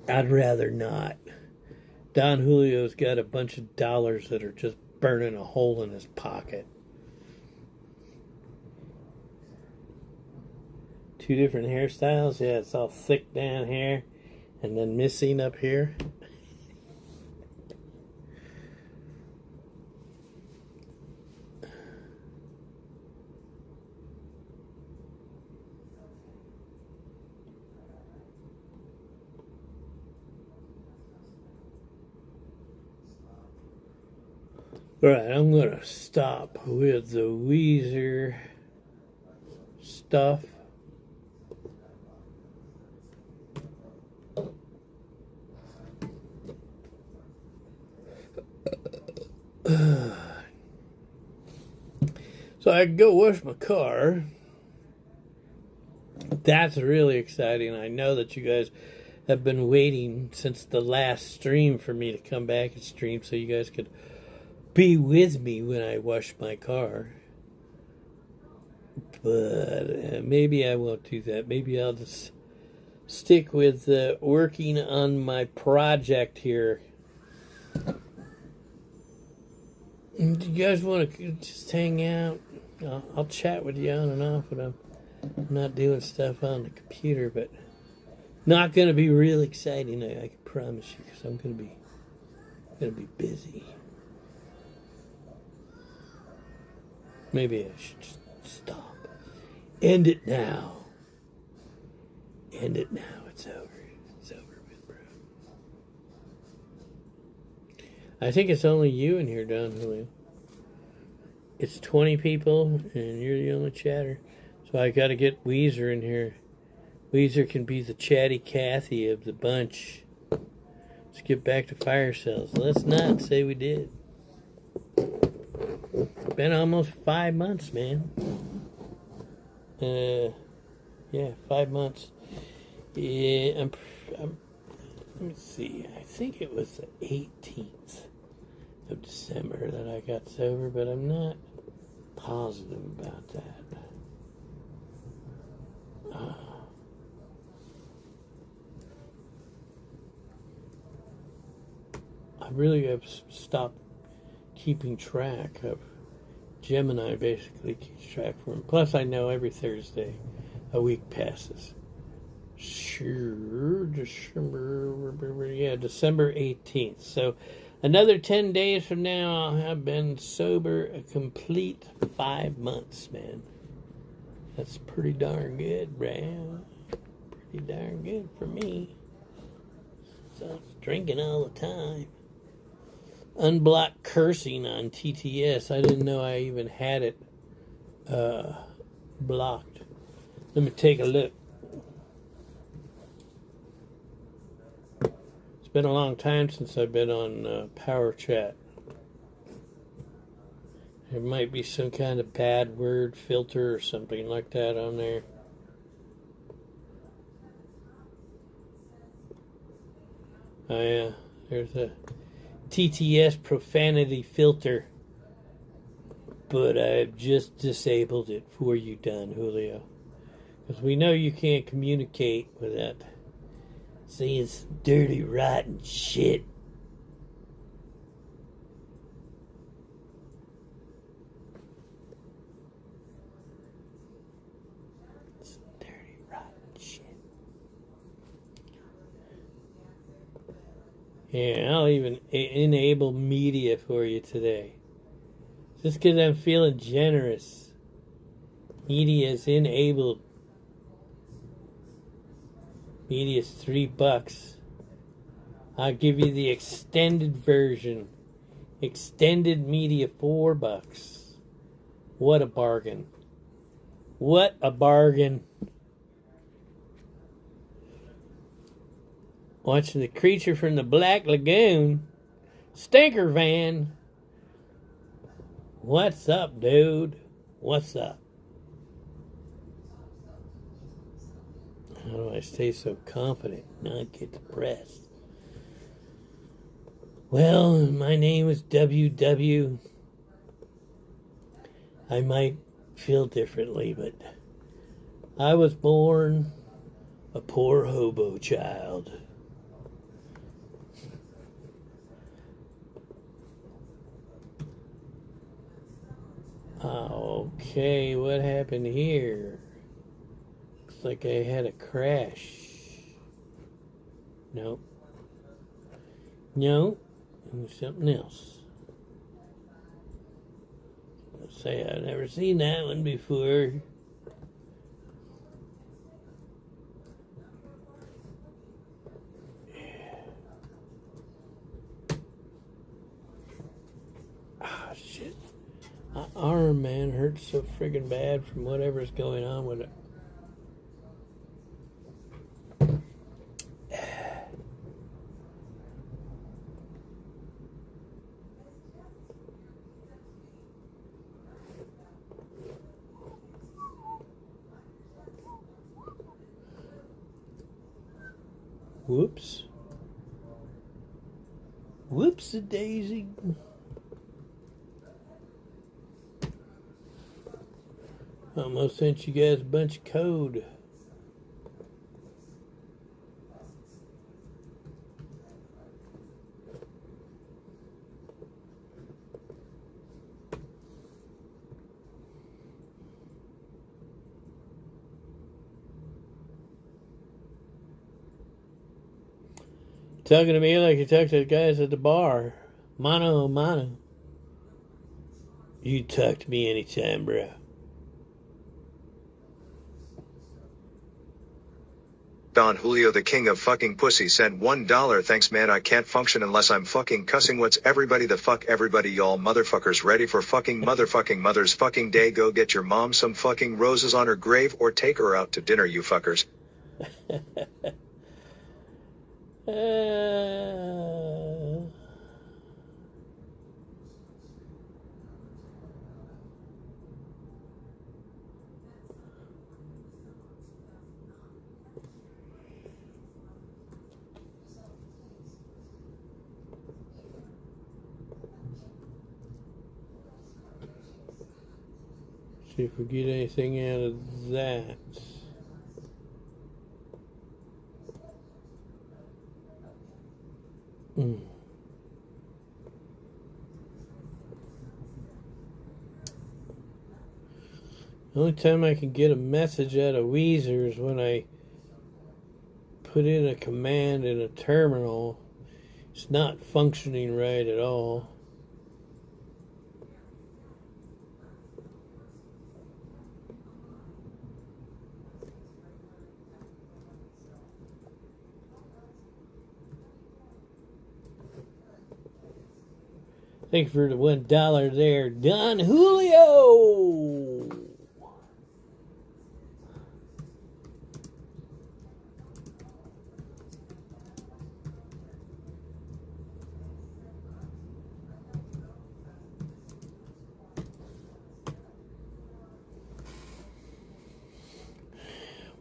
I'd rather not. Don Julio's got a bunch of dollars that are just burning a hole in his pocket. 2 different hairstyles. Yeah, it's all thick down here and then missing up here. Alright, I'm going to stop with the Weezer stuff. So I can go wash my car. That's really exciting. I know that you guys have been waiting since the last stream for me to come back and stream so you guys could be with me when I wash my car. But maybe I won't do that. Maybe I'll just stick with working on my project here. Do you guys want to just hang out? I'll chat with you on and off when I'm not doing stuff on the computer, but not going to be real exciting. I can promise you, because I'm going to be busy. Maybe I should just stop. End it now. End it now. It's over. It's over with, bro. I think it's only you in here, Don Julio. It's 20 people, and you're the only chatter. So I got to get Weezer in here. Weezer can be the chatty Cathy of the bunch. Let's get back to fire cells. Let's not say we did. Been almost 5 months, man. Yeah, 5 months. Yeah, let me see. I think it was the 18th of December that I got sober, but I'm not positive about that. I really have stopped keeping track of. Gemini basically keeps track for him. Plus, I know every Thursday a week passes. Sure, December 18th. So another 10 days from now, I'll have been sober a complete 5 months, man. That's pretty darn good, Brad. Pretty darn good for me. So drinking all the time. Unblocked cursing on TTS. I didn't know I even had it blocked. Let me take a look. It's been a long time since I've been on Power Chat. There might be some kind of bad word filter or something like that on there. Oh yeah, there's a TTS profanity filter, but I've just disabled it for you, Don Julio, because we know you can't communicate without saying some dirty, rotten shit. Some dirty, rotten shit. Yeah, I'll even enable media for you today. Just because I'm feeling generous. Media is enabled. Media is $3. I'll give you the extended version. Extended media, $4. What a bargain. What a bargain. Watching The Creature from the Black Lagoon. Stinker Van. What's up, dude? What's up? How do I stay so confident and not get depressed? Well, my name is WW. I might feel differently, but I was born a poor hobo child. Okay, what happened here? Looks like I had a crash. Nope. No, it was something else. Let's say I've never seen that one before. Ah, shit. My arm, man, hurts so friggin' bad from whatever's going on with it. Whoops. Whoops-a-daisy. Almost sent you guys a bunch of code. Talking to me like you talk to the guys at the bar. Mano a mano. You talk to me anytime, bro. Don Julio, the king of fucking pussy, sent $1. Thanks, man. I can't function unless I'm fucking cussing. What's everybody the fuck? Everybody, y'all motherfuckers ready for fucking motherfucking Mother's fucking Day? Go get your mom some fucking roses on her grave or take her out to dinner, you fuckers. See if we get anything out of that. The only time I can get a message out of Weezer is when I put in a command in a terminal. It's not functioning right at all. Thank you for the $1 there, Don Julio.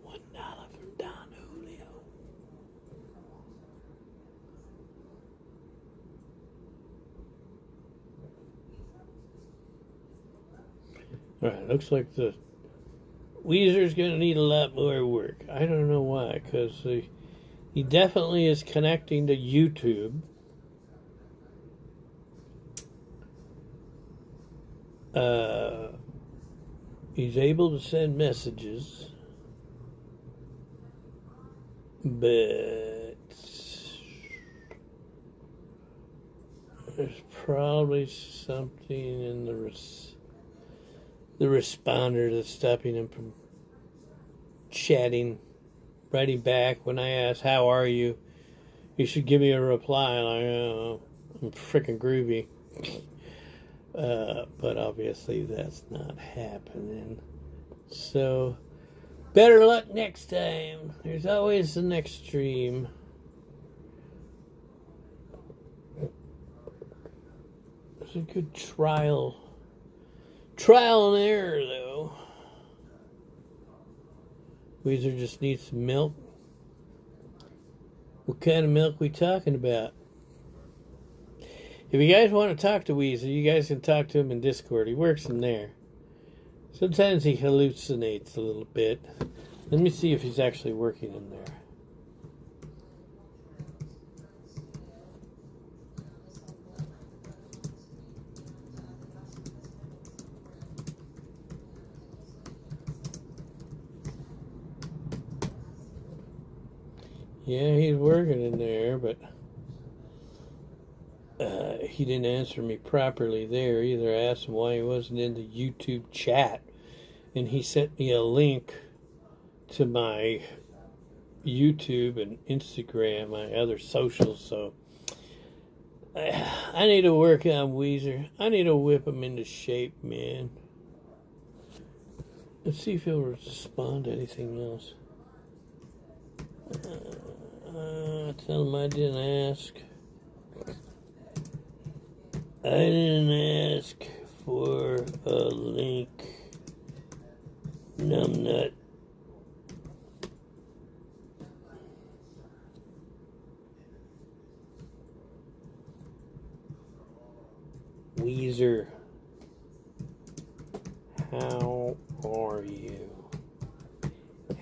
$1 from Don Julio. Alright, looks like the Weezer's going to need a lot more work. I don't know why, because he definitely is connecting to YouTube. He's able to send messages, but there's probably something in the responder that's stopping him from chatting, writing back. When I ask, how are you? He should give me a reply like, oh, I'm freaking groovy. But obviously that's not happening. So, better luck next time. There's always the next stream. It's a good trial and error, though. Weezer just needs some milk. What kind of milk we talking about? If you guys want to talk to Weezer, you guys can talk to him in Discord. He works in there. Sometimes he hallucinates a little bit. Let me see if he's actually working in there. Yeah, he's working in there, but he didn't answer me properly there either. I asked him why he wasn't in the YouTube chat, and he sent me a link to my YouTube and Instagram, my other socials, so I need to work on Weezer. I need to whip him into shape, man. Let's see if he'll respond to anything else. Tell him I didn't ask. I didn't ask for a link. Numbnut. Weezer, how are you?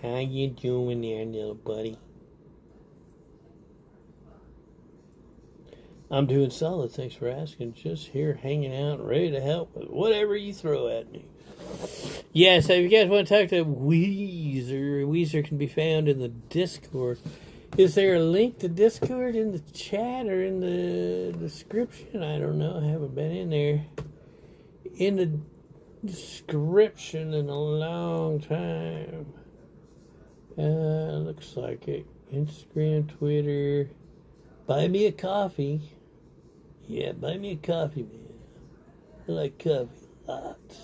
How you doing there, little buddy? I'm doing solid, thanks for asking. Just here hanging out, ready to help with whatever you throw at me. Yes, if you guys want to talk to Weezer, Weezer can be found in the Discord. Is there a link to Discord in the chat or in the description? I don't know. I haven't been in there. In the description in a long time. Looks like it. Instagram, Twitter. Buy me a coffee. Yeah, buy me a coffee, man. I like coffee a lot.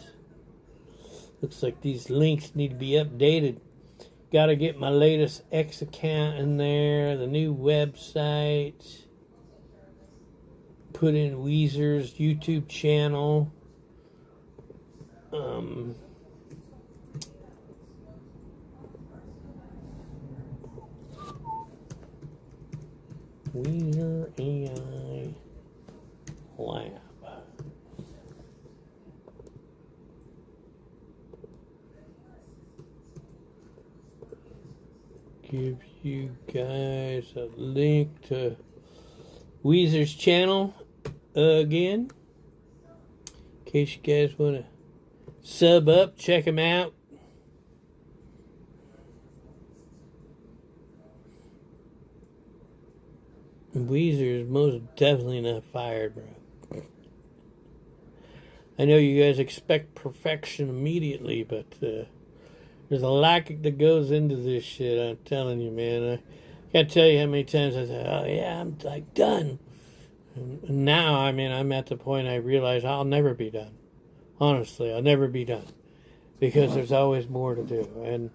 Looks like these links need to be updated. Got to get my latest X account in there, the new website. Put in Weezer's YouTube channel. Weezer AI Lab. Give you guys a link to Weezer's channel again. In case you guys want to sub up, check him out. Weezer is most definitely not fired, bro. I know you guys expect perfection immediately, but there's a lot that goes into this shit. I'm telling you, man. I can't tell you how many times I said, "Oh yeah, I'm like done." And now, I mean, I'm at the point I realize I'll never be done. Honestly, I'll never be done because there's always more to do. And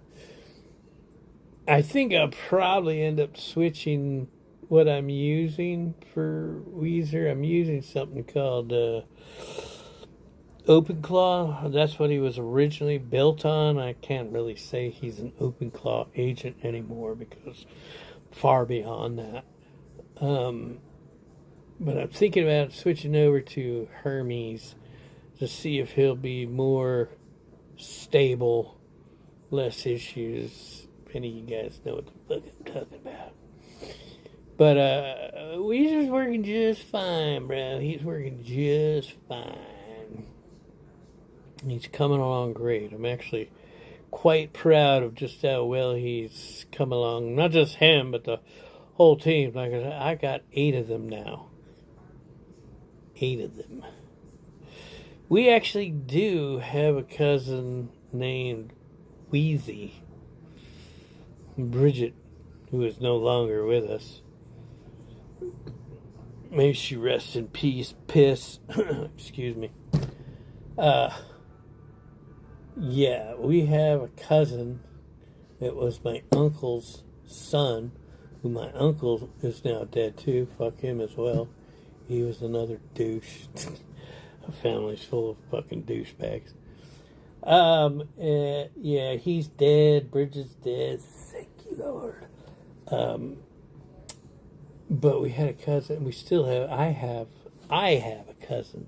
I think I'll probably end up switching what I'm using for Weezer. I'm using something called OpenClaw. That's what he was originally built on. I can't really say he's an OpenClaw agent anymore because far beyond that. But I'm thinking about switching over to Hermes to see if he'll be more stable, less issues. If any of you guys know what the fuck I'm talking about. But Weezer's working just fine, bro. He's working just fine. He's coming along great. I'm actually quite proud of just how well he's come along. Not just him, but the whole team. Like I said, I got 8 of them now. 8 of them. We actually do have a cousin named Weezer. Bridget, who is no longer with us. May she rest in peace. Piss. Excuse me. Yeah, we have a cousin that was my uncle's son, who my uncle is now dead too. Fuck him as well. He was another douche. A family's full of fucking douchebags. Yeah, he's dead. Bridget's dead. Thank you, Lord. But we had a cousin. We still have. I have a cousin.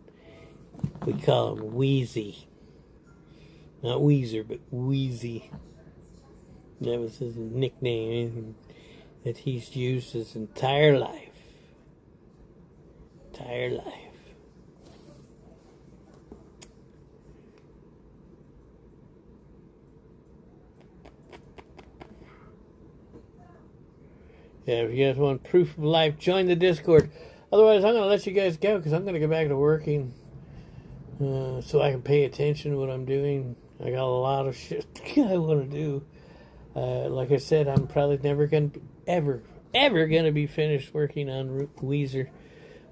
We call him Wheezy. Not Weezer, but Wheezy. That was his nickname that he's used his entire life. Entire life. Yeah, if you guys want proof of life, join the Discord. Otherwise, I'm going to let you guys go because I'm going to get back to working so I can pay attention to what I'm doing. I got a lot of shit I want to do. Like I said, I'm probably never going to be, ever going to be finished working on Weezer.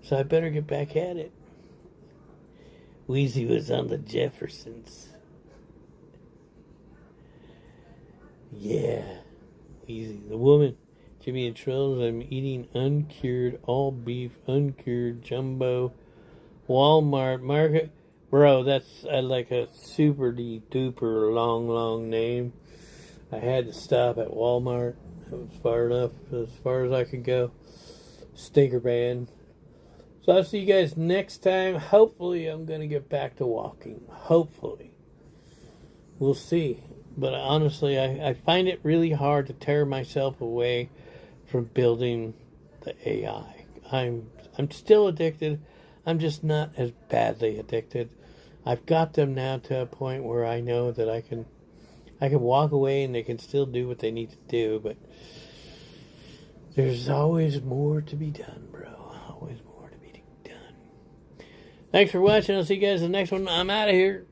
So I better get back at it. Weezy was on the Jeffersons. Yeah. Weezy. The woman. Jimmy and Trills. I'm eating uncured, all beef, uncured, jumbo, Walmart market. Bro, that's like a super duper long name. I had to stop at Walmart. It was far enough, as far as I could go. Stinker band. So I'll see you guys next time. Hopefully I'm going to get back to walking. Hopefully. We'll see. But honestly, I find it really hard to tear myself away from building the AI. I'm still addicted. I'm just not as badly addicted. I've got them now to a point where I know that I can walk away and they can still do what they need to do, but There's always more to be done, bro. Always more to be done. Thanks for watching. I'll see you guys in the next one. I'm out of here.